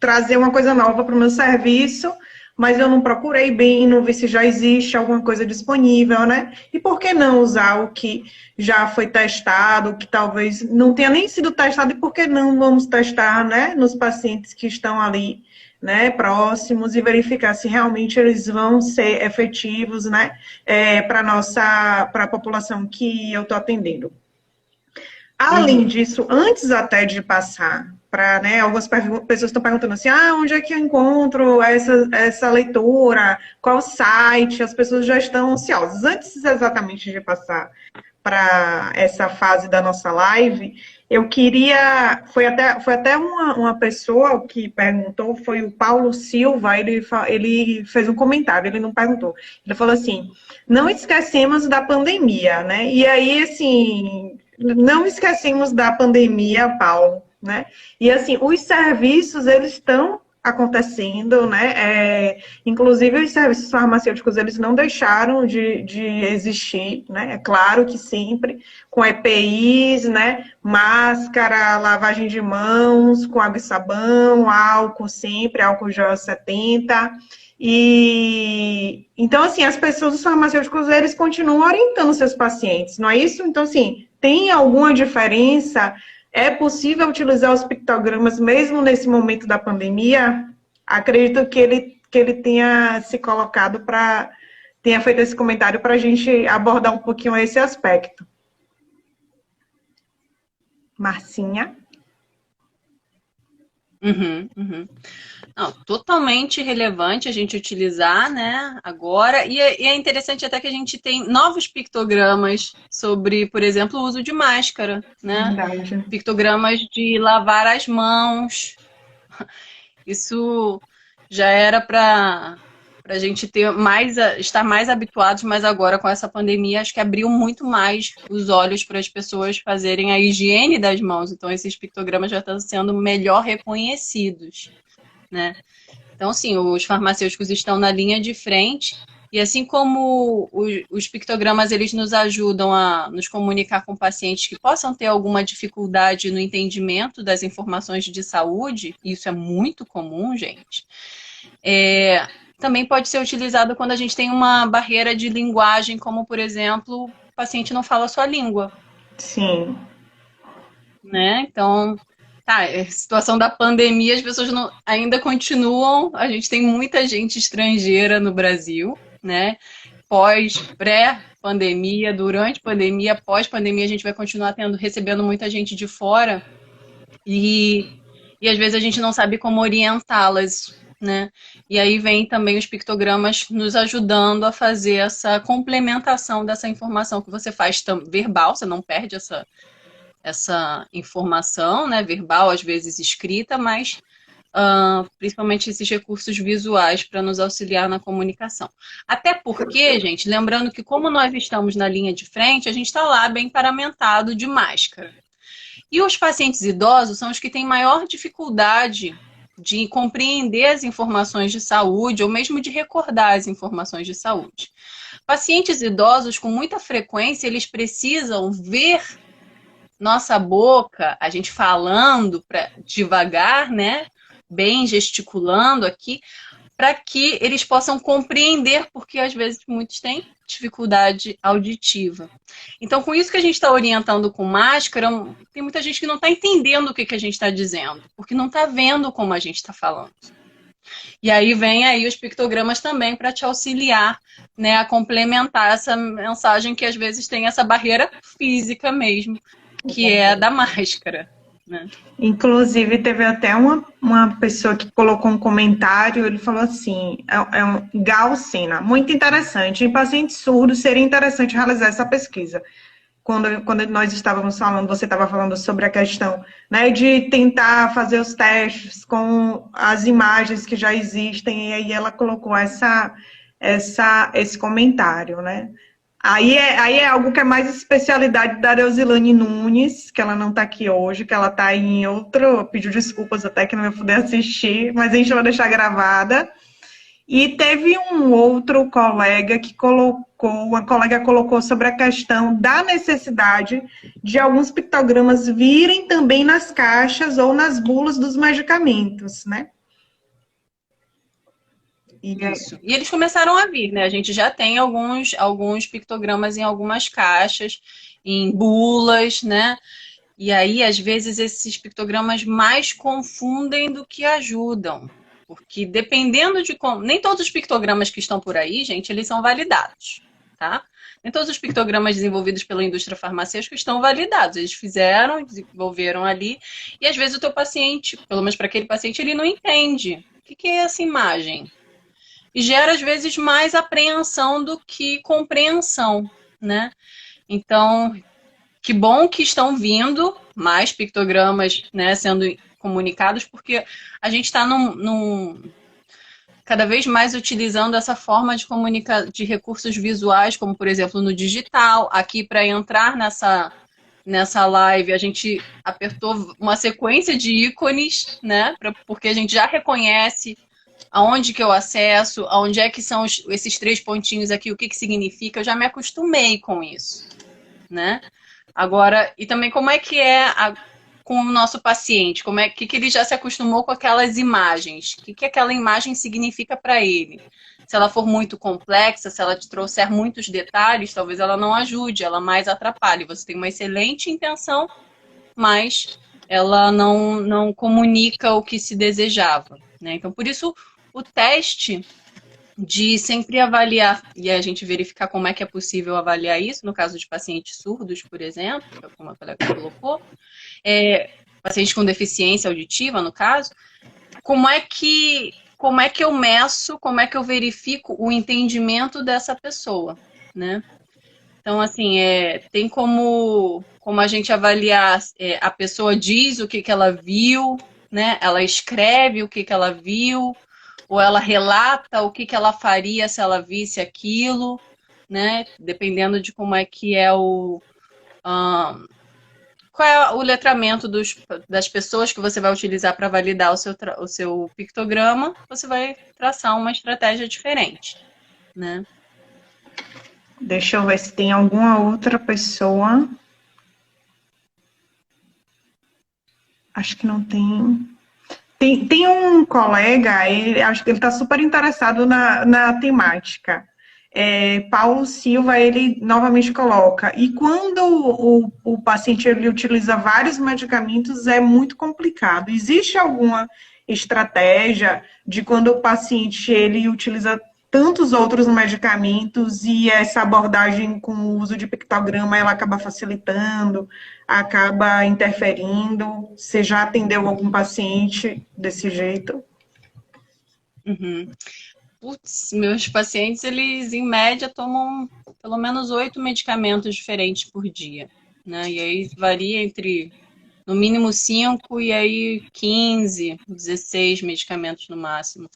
A: trazer uma coisa nova para o meu serviço, mas eu não procurei bem, não vi se já existe alguma coisa disponível, né? E por que não usar o que já foi testado, o que talvez não tenha nem sido testado, e por que não vamos testar, né, nos pacientes que estão ali, né, próximos, e verificar se realmente eles vão ser efetivos, né, para a população que eu estou atendendo. Além disso, antes até de passar para, né, algumas pessoas estão perguntando assim, onde é que eu encontro essa leitura, qual site, as pessoas já estão ansiosas. Antes exatamente de passar para essa fase da nossa live, eu queria, foi até uma pessoa que perguntou, foi o Paulo Silva, ele fez um comentário, ele não perguntou, ele falou assim, não esquecemos da pandemia, né, e aí, assim, não esquecemos da pandemia, Paulo, né, e assim, os serviços, eles estão acontecendo, né? Inclusive os serviços farmacêuticos, eles não deixaram de existir, né? É claro que sempre com EPIs, né? Máscara, lavagem de mãos, com água e sabão, álcool sempre, álcool gel 70. E então, assim, as pessoas, os farmacêuticos, eles continuam orientando seus pacientes, não é isso? Então, assim, tem alguma diferença? É possível utilizar os pictogramas mesmo nesse momento da pandemia? Acredito que ele tenha se colocado tenha feito esse comentário para a gente abordar um pouquinho esse aspecto. Marcinha?
B: Não, totalmente relevante a gente utilizar, né, agora, e é interessante até que a gente tem novos pictogramas sobre, por exemplo, o uso de máscara, né,
A: Verdade.
B: pictogramas de lavar as mãos, isso já era para a gente estar mais habituados, mas agora com essa pandemia acho que abriu muito mais os olhos para as pessoas fazerem a higiene das mãos, então esses pictogramas já estão sendo melhor reconhecidos, né? Então, sim, os farmacêuticos estão na linha de frente e assim como os pictogramas eles nos ajudam a nos comunicar com pacientes que possam ter alguma dificuldade no entendimento das informações de saúde, e isso é muito comum, gente, também pode ser utilizado quando a gente tem uma barreira de linguagem, como, por exemplo, o paciente não fala a sua língua.
A: Sim.
B: Né? Então, situação da pandemia, as pessoas ainda continuam, a gente tem muita gente estrangeira no Brasil, né? Pré-pandemia, durante pandemia, pós-pandemia, a gente vai continuar recebendo muita gente de fora e às vezes a gente não sabe como orientá-las, né? E aí vem também os pictogramas nos ajudando a fazer essa complementação dessa informação que você faz verbal, você não perde essa informação, né, verbal, às vezes escrita, mas principalmente esses recursos visuais para nos auxiliar na comunicação. Até porque, gente, lembrando que como nós estamos na linha de frente, a gente está lá bem paramentado de máscara. E os pacientes idosos são os que têm maior dificuldade de compreender as informações de saúde ou mesmo de recordar as informações de saúde. Pacientes idosos, com muita frequência, eles precisam ver nossa boca, a gente falando devagar, né? Bem gesticulando aqui, para que eles possam compreender, porque às vezes muitos têm dificuldade auditiva. Então, com isso que a gente está orientando com máscara, tem muita gente que não está entendendo o que a gente está dizendo, porque não está vendo como a gente está falando. E aí vem aí os pictogramas também para te auxiliar, né, a complementar essa mensagem que às vezes tem essa barreira física mesmo, que é a da máscara, né?
A: Inclusive, teve até uma pessoa que colocou um comentário, ele falou assim, um Gal Sena, muito interessante, em pacientes surdos seria interessante realizar essa pesquisa. quando nós estávamos falando, você estava falando sobre a questão, né, de tentar fazer os testes com as imagens que já existem, e aí ela colocou esse comentário, né? Aí é algo que é mais especialidade da Reusilane Nunes, que ela não está aqui hoje, que ela está em outro, pediu desculpas até que não vai poder assistir, mas a gente vai deixar gravada. E teve um outro colega que uma colega colocou sobre a questão da necessidade de alguns pictogramas virem também nas caixas ou nas bulas dos medicamentos, né?
B: Isso. E eles começaram a vir, né? A gente já tem alguns pictogramas em algumas caixas, em bulas, né? E aí, às vezes, esses pictogramas mais confundem do que ajudam. Porque dependendo de como... Nem todos os pictogramas que estão por aí, gente, eles são validados, tá? Nem todos os pictogramas desenvolvidos pela indústria farmacêutica estão validados. Eles fizeram, desenvolveram ali, e às vezes o teu paciente, pelo menos para aquele paciente, ele não entende. O que é essa imagem? E gera, às vezes, mais apreensão do que compreensão, né? Então, que bom que estão vindo mais pictogramas, né, sendo comunicados, porque a gente está cada vez mais utilizando essa forma de recursos visuais, como, por exemplo, no digital. Aqui, para entrar nessa live, a gente apertou uma sequência de ícones, né, porque a gente já reconhece aonde que eu acesso, aonde é que são esses 3 pontinhos aqui, o que significa, eu já me acostumei com isso, né? Agora, e também como é que com o nosso paciente, que ele já se acostumou com aquelas imagens, o que aquela imagem significa para ele. Se ela for muito complexa, se ela te trouxer muitos detalhes, talvez ela não ajude, ela mais atrapalhe. Você tem uma excelente intenção, mas ela não comunica o que se desejava, né? Então, por isso, o teste de sempre avaliar e a gente verificar como é que é possível avaliar isso, no caso de pacientes surdos, por exemplo, como a colega colocou, pacientes com deficiência auditiva, no caso, como é que eu meço, como é que eu verifico o entendimento dessa pessoa, né? Então, assim, tem como a gente avaliar, a pessoa diz o que ela viu, né? Ela escreve o que ela viu, ou ela relata o que ela faria se ela visse aquilo, né? Dependendo de como é que é qual é o letramento das pessoas que você vai utilizar para validar o seu pictograma, você vai traçar uma estratégia diferente, né?
A: Deixa eu ver se tem alguma outra pessoa. Acho que não tem. Tem um colega, acho que ele está super interessado na temática. Paulo Silva, ele novamente coloca, e quando o paciente ele utiliza vários medicamentos, é muito complicado. Existe alguma estratégia de quando o paciente ele utiliza tantos outros medicamentos e essa abordagem com o uso de pictograma, ela acaba facilitando, acaba interferindo? Você já atendeu algum paciente desse jeito?
B: Uhum. Putz, meus pacientes, eles em média tomam pelo menos 8 medicamentos diferentes por dia, né? E aí varia entre no mínimo 5 e aí 15, 16 medicamentos no máximo.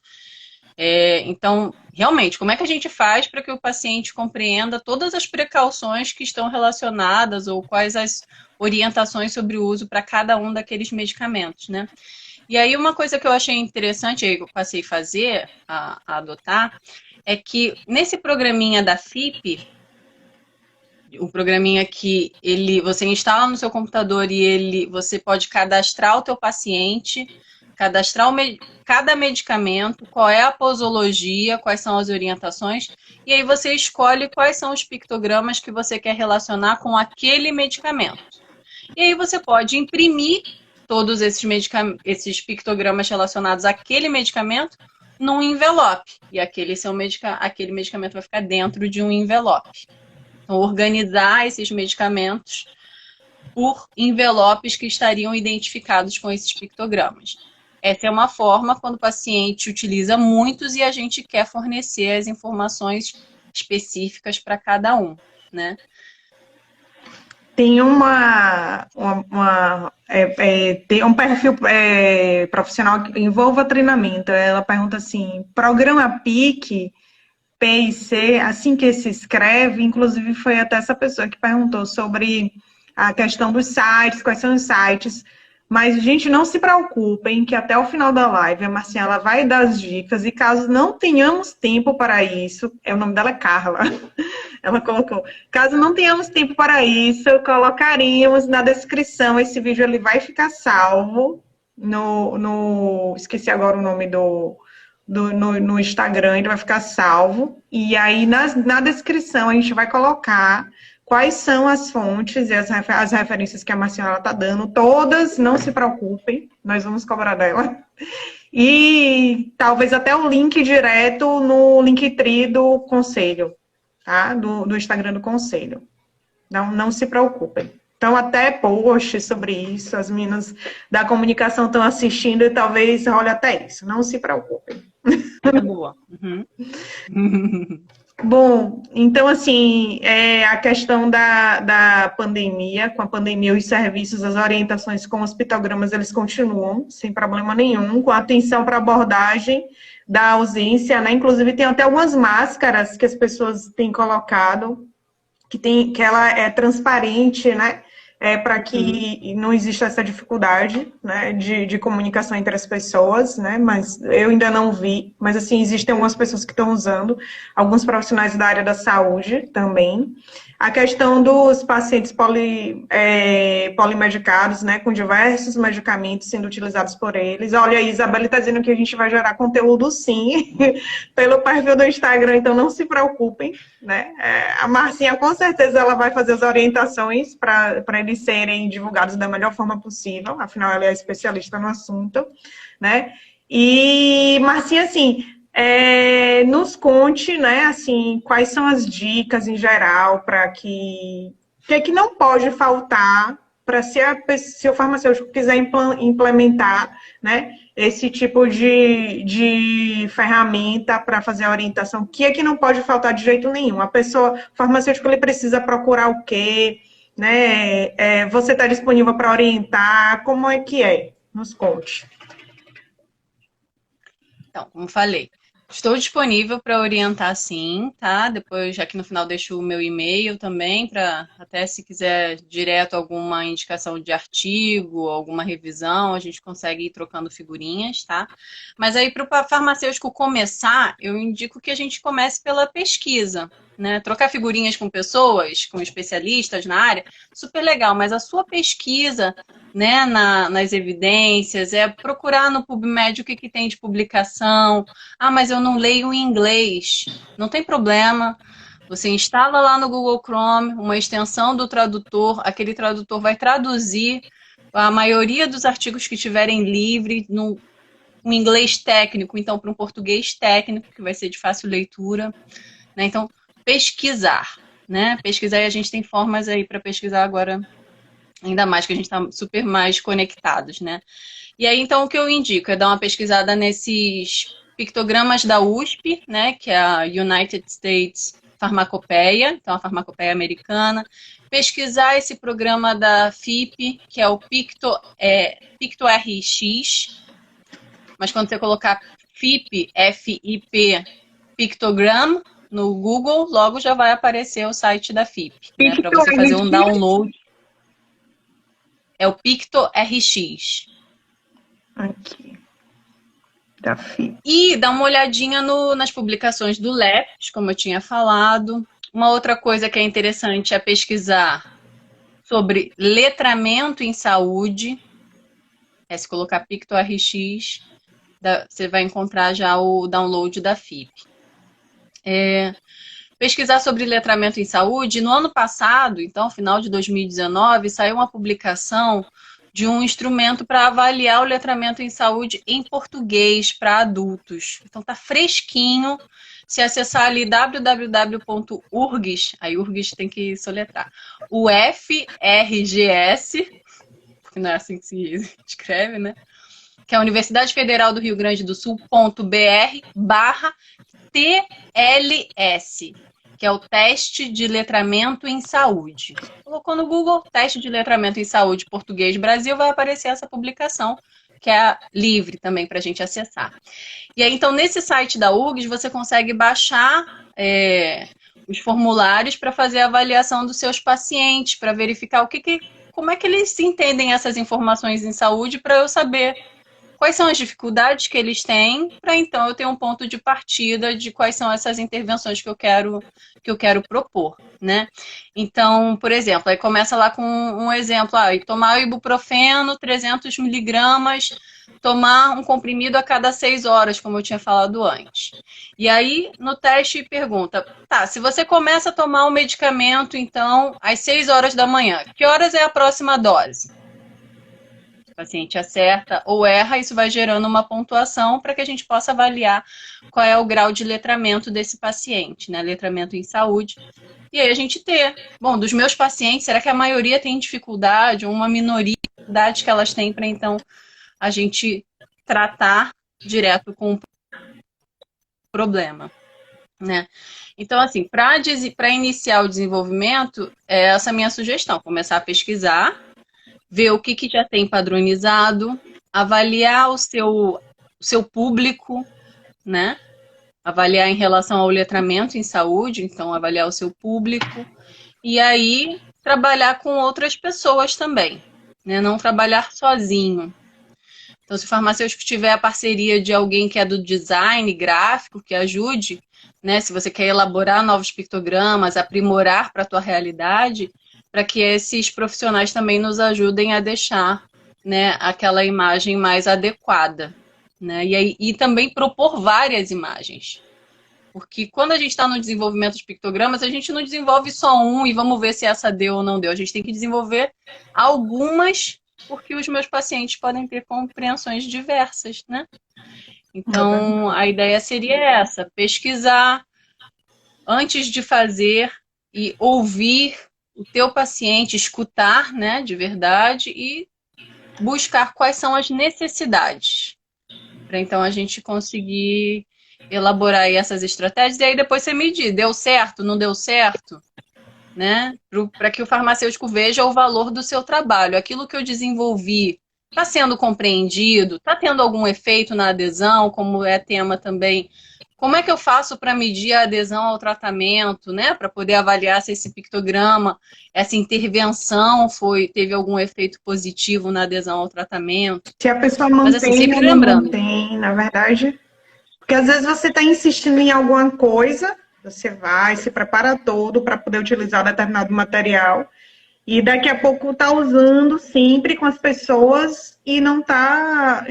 B: Então, realmente, como é que a gente faz para que o paciente compreenda todas as precauções que estão relacionadas ou quais as orientações sobre o uso para cada um daqueles medicamentos, né? E aí uma coisa que eu achei interessante, aí que eu passei a adotar, é que nesse programinha da FIP, um programinha que você instala no seu computador e você pode cadastrar o teu paciente, cadastrar cada medicamento, qual é a posologia, quais são as orientações, e aí você escolhe quais são os pictogramas que você quer relacionar com aquele medicamento. E aí você pode imprimir todos esses pictogramas relacionados àquele medicamento num envelope. E aquele medicamento vai ficar dentro de um envelope. Então, organizar esses medicamentos por envelopes que estariam identificados com esses pictogramas. Essa é uma forma quando o paciente utiliza muitos e a gente quer fornecer as informações específicas para cada um, né?
A: tem tem um perfil profissional que envolva treinamento. Ela pergunta assim, programa PIC, PIC, assim que se escreve, inclusive foi até essa pessoa que perguntou sobre a questão dos sites, quais são os sites. Mas, gente, não se preocupem que até o final da live a Marciela vai dar as dicas e caso não tenhamos tempo para isso, o nome dela é Carla, ela colocou, caso não tenhamos tempo para isso, colocaríamos na descrição, esse vídeo ele vai ficar salvo esqueci agora o nome no Instagram, ele vai ficar salvo, e aí na descrição a gente vai colocar quais são as fontes e as referências que a Marciana está dando. Todas, não se preocupem, nós vamos cobrar dela. E talvez até o link direto no Linktree do Conselho, tá? Do Instagram do Conselho. Não se preocupem. Então, até post sobre isso, as meninas da comunicação estão assistindo e talvez role até isso. Não se preocupem.
B: É boa. Uhum.
A: Bom, então, assim, a questão da pandemia, com a pandemia, os serviços, as orientações com os pictogramas, eles continuam, sem problema nenhum, com atenção para a abordagem da ausência, né? Inclusive, tem até algumas máscaras que as pessoas têm colocado, que ela é transparente, né? Para que não exista essa dificuldade, né, de comunicação entre as pessoas, né, mas eu ainda não vi, mas assim, existem algumas pessoas que estão usando, alguns profissionais da área da saúde também. A questão dos pacientes polimedicados, né, com diversos medicamentos sendo utilizados por eles. Olha, a Isabela está dizendo que a gente vai gerar conteúdo sim, pelo perfil do Instagram, então não se preocupem, né. A Marcinha, com certeza, ela vai fazer as orientações para eles serem divulgados da melhor forma possível, afinal ela é especialista no assunto, né. E, Marcinha, assim, nos conte, né, assim, quais são as dicas em geral para que não pode faltar para se o farmacêutico quiser implementar, né, esse tipo de ferramenta para fazer a orientação, o que não pode faltar de jeito nenhum? O farmacêutico, ele precisa procurar o quê, né, você está disponível para orientar, como é que é? Nos conte.
B: Então, como falei, estou disponível para orientar sim, tá? Depois, já que no final deixo o meu e-mail também, para até se quiser direto alguma indicação de artigo, alguma revisão, a gente consegue ir trocando figurinhas, tá? Mas aí, para o farmacêutico começar, eu indico que a gente comece pela pesquisa, né? Trocar figurinhas com pessoas, com especialistas na área, super legal, mas a sua pesquisa, né, nas evidências, procurar no PubMed o que tem de publicação. Ah, mas eu não leio em inglês. Não tem problema. Você instala lá no Google Chrome uma extensão do tradutor, aquele tradutor vai traduzir a maioria dos artigos que tiverem livre no inglês técnico, então para um português técnico, que vai ser de fácil leitura, né? Então, pesquisar, né? Pesquisar, e a gente tem formas aí para pesquisar agora, ainda mais que a gente está super mais conectados, né? E aí, então, o que eu indico é dar uma pesquisada nesses pictogramas da USP, né? Que é a United States Pharmacopeia, então a farmacopeia americana. Pesquisar esse programa da FIP, que é o PictoRx, mas quando você colocar FIP, F-I-P, Pictogram, no Google, logo já vai aparecer o site da FIP, né, para você fazer um download. É o PictoRx.
A: Aqui. Da FIP.
B: E dá uma olhadinha nas publicações do LEPS, como eu tinha falado. Uma outra coisa que é interessante é pesquisar sobre letramento em saúde. Se colocar PictoRx, você vai encontrar já o download da FIP. Pesquisar sobre letramento em saúde. No ano passado, então, final de 2019, saiu uma publicação de um instrumento para avaliar o letramento em saúde em português para adultos. Então, tá fresquinho. Se acessar ali www.urgs, aí URGS tem que soletrar, UFRGS, que não é assim que se escreve, né? Que é a Universidade Federal do Rio Grande do Sul.br/TLS, que é o teste de letramento em saúde. Colocou no Google, teste de letramento em saúde português Brasil, vai aparecer essa publicação, que é livre também para a gente acessar. E aí, então, nesse site da URGS, você consegue baixar os formulários para fazer a avaliação dos seus pacientes, para verificar como é que eles entendem essas informações em saúde, para eu saber quais são as dificuldades que eles têm, para então eu ter um ponto de partida de quais são essas intervenções que eu quero propor, né? Então, por exemplo, aí começa lá com um exemplo, tomar o ibuprofeno, 300 miligramas, tomar um comprimido a cada 6 horas, como eu tinha falado antes. E aí, no teste, pergunta, se você começa a tomar um medicamento, então, às 6 horas da manhã, que horas é a próxima dose? O paciente acerta ou erra, isso vai gerando uma pontuação para que a gente possa avaliar qual é o grau de letramento desse paciente, né? Letramento em saúde. E aí a gente dos meus pacientes, será que a maioria tem dificuldade, ou uma minoria de dificuldade que elas têm para, então, a gente tratar direto com o problema, né? Então, assim, para iniciar o desenvolvimento, é essa a minha sugestão, começar a pesquisar, ver o que já tem padronizado, avaliar o seu público, né? Avaliar em relação ao letramento em saúde, então avaliar o seu público, e aí trabalhar com outras pessoas também, né? Não trabalhar sozinho. Então, se o farmacêutico tiver a parceria de alguém que é do design gráfico, que ajude, né? Se você quer elaborar novos pictogramas, aprimorar para a tua realidade, para que esses profissionais também nos ajudem a deixar, né, aquela imagem mais adequada, né? E também propor várias imagens. Porque quando a gente está no desenvolvimento de pictogramas, a gente não desenvolve só um e vamos ver se essa deu ou não deu. A gente tem que desenvolver algumas, porque os meus pacientes podem ter compreensões diversas, né? Então, a ideia seria essa, pesquisar antes de fazer e ouvir o teu paciente, escutar, né, de verdade e buscar quais são as necessidades, para então a gente conseguir elaborar aí essas estratégias e aí depois você medir, deu certo, não deu certo, né, para que o farmacêutico veja o valor do seu trabalho, aquilo que eu desenvolvi está sendo compreendido, está tendo algum efeito na adesão, como é tema também. Como é que eu faço para medir a adesão ao tratamento, né? Para poder avaliar se esse pictograma, essa intervenção teve algum efeito positivo na adesão ao tratamento.
A: Se a pessoa
B: Mas assim,
A: mantém
B: sempre
A: ou não
B: lembrando.
A: mantém, na verdade. Porque às vezes você está insistindo em alguma coisa, você vai, se prepara todo para poder utilizar determinado material. E daqui a pouco está usando sempre com as pessoas e não tá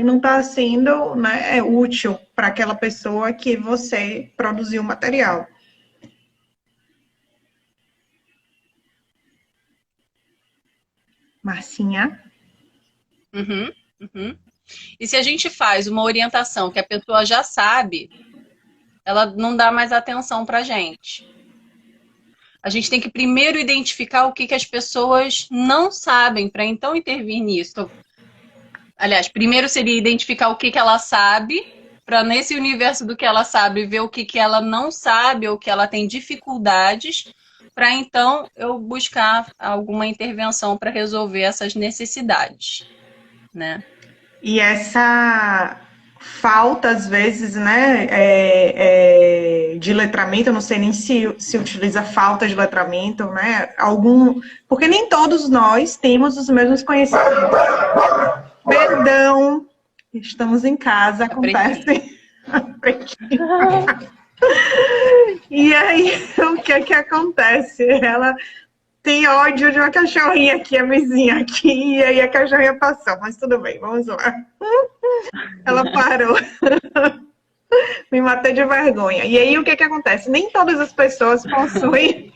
A: sendo, né, útil para aquela pessoa que você produziu o material. Marcinha?
B: Uhum. E se a gente faz uma orientação que a pessoa já sabe, ela não dá mais atenção para a gente. A gente tem que primeiro identificar o que as pessoas não sabem para então intervir nisso. Aliás, primeiro seria identificar o que ela sabe, para nesse universo do que ela sabe, ver o que ela não sabe ou que ela tem dificuldades, para então eu buscar alguma intervenção para resolver essas necessidades, né?
A: E essa falta, às vezes, né, de letramento, eu não sei nem se utiliza falta de letramento, né, porque nem todos nós temos os mesmos conhecimentos. Perdão, estamos em casa, acontece. E aí, o que acontece? Ela tem ódio de uma cachorrinha aqui, a vizinha aqui, e aí a cachorrinha passou, mas tudo bem, vamos lá. Ela parou. Me matei de vergonha. E aí, o que acontece? Nem todas as pessoas possuem...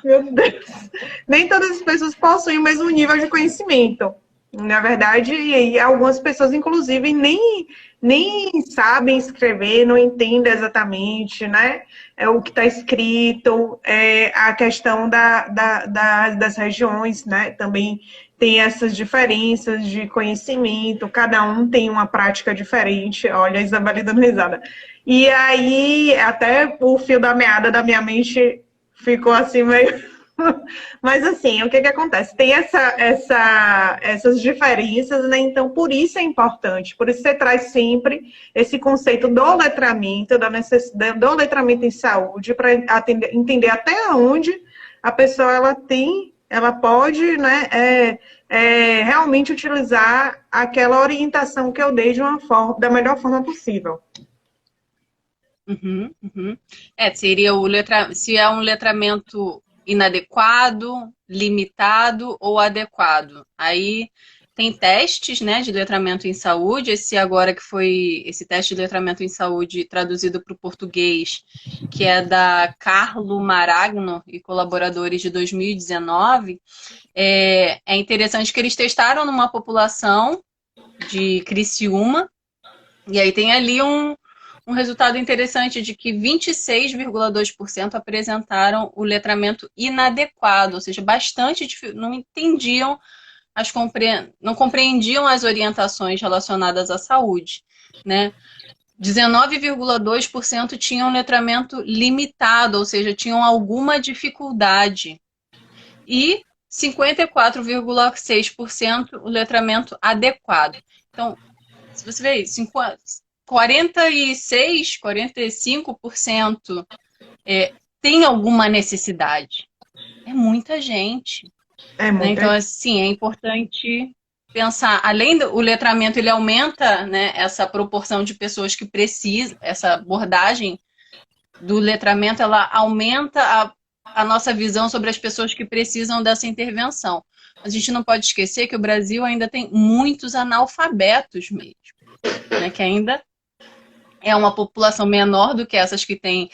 A: Meu Deus! Nem todas as pessoas possuem o mesmo nível de conhecimento. Na verdade, e algumas pessoas, inclusive, nem sabem escrever, não entendem exatamente, né? O que está escrito, a questão das regiões, né? Também tem essas diferenças de conhecimento, cada um tem uma prática diferente. Olha, a Isabela dando risada. E aí, até o fio da meada da minha mente Ficou assim meio... Mas assim, o que que acontece? Tem essas diferenças, né? Então, por isso é importante. Por isso você traz sempre esse conceito do letramento, da necessidade do letramento em saúde, para entender até onde a pessoa ela pode, né, realmente utilizar aquela orientação que eu dei da melhor forma possível.
B: Uhum, uhum. Seria se é um letramento inadequado, limitado ou adequado. Aí tem testes, né, de letramento em saúde. Esse agora que foi esse teste de letramento em saúde traduzido para o português, que é da Carlo Maragno e colaboradores de 2019, é interessante que eles testaram numa população de Criciúma, e aí tem ali um resultado interessante de que 26,2% apresentaram o letramento inadequado, ou seja, bastante não entendiam, não compreendiam as orientações relacionadas à saúde, né? 19,2% tinham letramento limitado, ou seja, tinham alguma dificuldade. E 54,6% o letramento adequado. Então, se você vê, 46, 45% tem alguma necessidade. É muita gente.
A: É
B: Né?
A: muita
B: Então, assim, é importante pensar, além do letramento, ele aumenta, né, essa proporção de pessoas que precisam, essa abordagem do letramento, ela aumenta a nossa visão sobre as pessoas que precisam dessa intervenção. A gente não pode esquecer que o Brasil ainda tem muitos analfabetos mesmo, né, que ainda é uma população menor do que essas que têm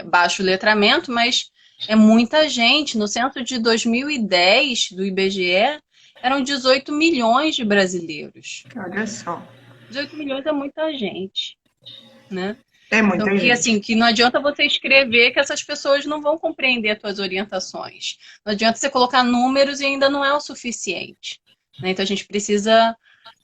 B: baixo letramento, mas é muita gente. No censo de 2010 do IBGE, eram 18 milhões de brasileiros.
A: Olha só.
B: 18 milhões é muita gente, né?
A: É muita
B: Então,
A: gente.
B: assim, que não adianta você escrever que essas pessoas não vão compreender as suas orientações. Não adianta você colocar números e ainda não é o suficiente. Né? Então, a gente precisa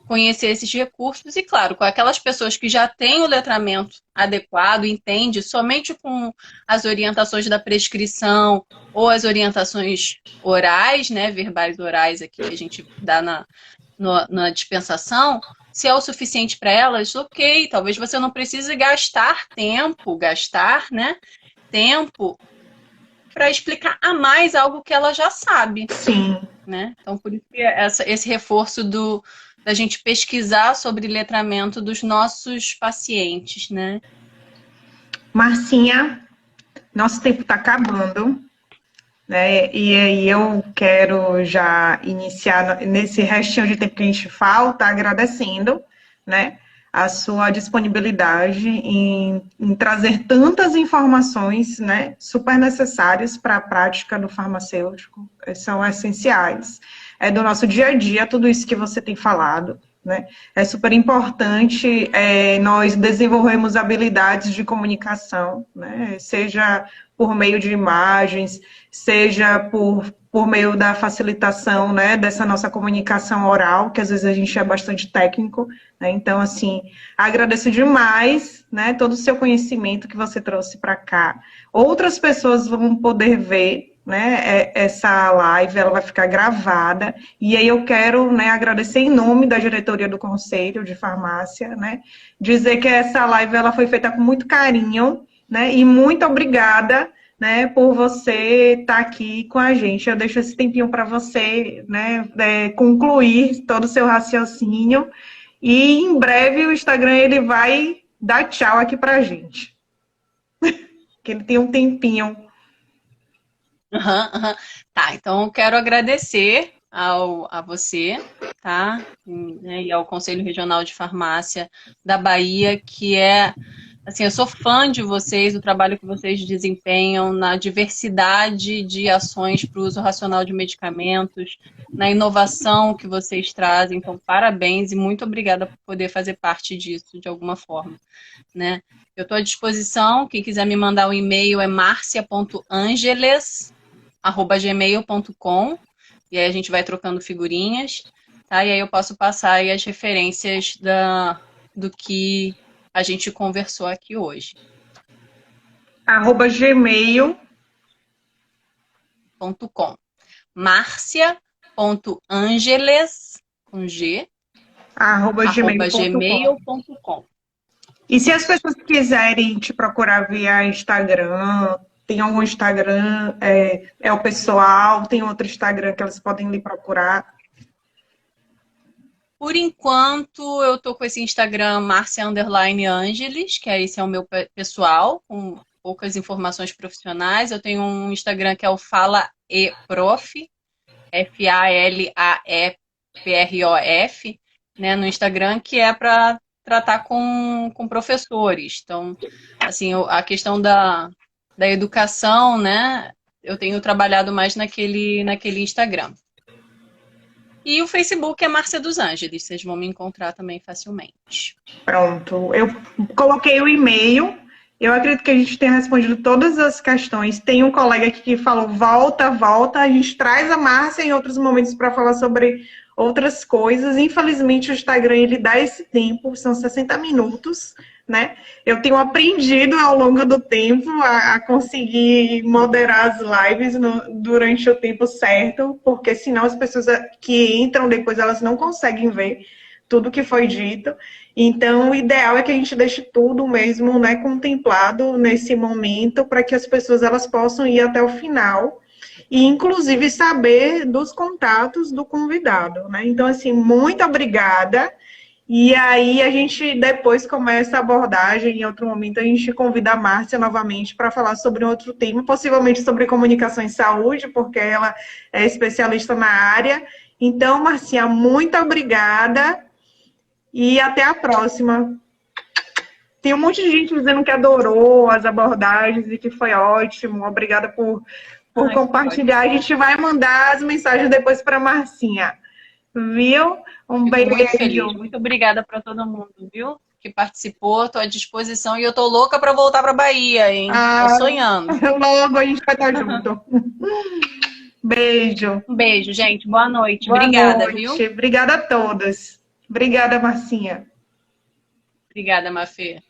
B: conhecer esses recursos e, claro, com aquelas pessoas que já têm o letramento adequado, entende somente com as orientações da prescrição ou as orientações orais, né, verbais orais aqui que a gente dá na dispensação, se é o suficiente para elas, ok, talvez você não precise gastar tempo para explicar a mais algo que ela já sabe.
A: Sim.
B: Né? Então, por isso que esse reforço da gente pesquisar sobre letramento dos nossos pacientes, né?
A: Marcinha, nosso tempo está acabando, né? E aí eu quero já iniciar nesse restinho de tempo que a gente falta, agradecendo, né, a sua disponibilidade em trazer tantas informações, né, super necessárias para a prática do farmacêutico, são essenciais. É do nosso dia a dia, tudo isso que você tem falado, né? É super importante nós desenvolvermos habilidades de comunicação, né? Seja por meio de imagens, seja por meio da facilitação, né, dessa nossa comunicação oral, que às vezes a gente é bastante técnico, né? Então, assim, agradeço demais, né, todo o seu conhecimento que você trouxe para cá. Outras pessoas vão poder ver, né, essa live, ela vai ficar gravada, e aí eu quero, né, agradecer em nome da diretoria do Conselho de Farmácia, né, dizer que essa live ela foi feita com muito carinho, né, e muito obrigada, né, por você estar aqui com a gente. Eu deixo esse tempinho para você, né, concluir todo o seu raciocínio, e em breve o Instagram ele vai dar tchau aqui para a gente, que ele tem um tempinho.
B: Uhum. Tá, então eu quero agradecer a você, tá? E ao Conselho Regional de Farmácia da Bahia, que assim, eu sou fã de vocês, do trabalho que vocês desempenham na diversidade de ações para o uso racional de medicamentos, na inovação que vocês trazem. Então, parabéns e muito obrigada por poder fazer parte disso de alguma forma, né? Eu estou à disposição, quem quiser me mandar um e-mail é marcia.angeles@gmail.com, e aí a gente vai trocando figurinhas, tá? E aí eu posso passar aí as referências do que a gente conversou aqui hoje.
A: @gmail.com,
B: gmail.com. Marcia.angeles, com G,
A: Arroba
B: arroba
A: gmail.com.
B: gmail.com.
A: E se as pessoas quiserem te procurar via Instagram, tem algum Instagram, é o pessoal, tem outro Instagram que elas podem lhe procurar?
B: Por enquanto, eu tô com esse Instagram Marcia_Angeles, que esse é o meu pessoal, com poucas informações profissionais. Eu tenho um Instagram que é o Fala e Prof, FALAEPROF, né, no Instagram, que é para tratar com professores. Então, assim, a questão da educação, né, eu tenho trabalhado mais naquele Instagram. E o Facebook é Márcia dos Ângeles, vocês vão me encontrar também facilmente.
A: Pronto, eu coloquei o e-mail. Eu acredito que a gente tenha respondido todas as questões. Tem um colega aqui que falou, volta. A gente traz a Márcia em outros momentos para falar sobre outras coisas. Infelizmente, o Instagram, ele dá esse tempo, são 60 minutos, né? Eu tenho aprendido ao longo do tempo a conseguir moderar as lives durante o tempo certo, porque senão as pessoas que entram depois, elas não conseguem ver tudo que foi dito. Então, o ideal é que a gente deixe tudo mesmo, né, contemplado nesse momento, para que as pessoas elas possam ir até o final e, inclusive, saber dos contatos do convidado, né? Então, assim, muito obrigada. E aí, a gente depois começa a abordagem, em outro momento, a gente convida a Márcia novamente para falar sobre outro tema, possivelmente sobre comunicação em saúde, porque ela é especialista na área. Então, Marcinha, muito obrigada. E até a próxima. Tem um monte de gente dizendo que adorou as abordagens e que foi ótimo. Obrigada por compartilhar. A gente vai mandar as mensagens depois para a Marcinha. Viu? Um beijo.
B: Muito feliz. Muito obrigada para todo mundo, viu? Que participou. Estou à disposição e eu tô louca para voltar para Bahia, hein? Tô sonhando.
A: Logo a gente vai estar junto. Beijo.
B: Um beijo, gente. Boa noite.
A: Boa
B: Obrigada,
A: noite.
B: Viu?
A: Obrigada a todas. Obrigada, Marcinha.
B: Obrigada, Mafê.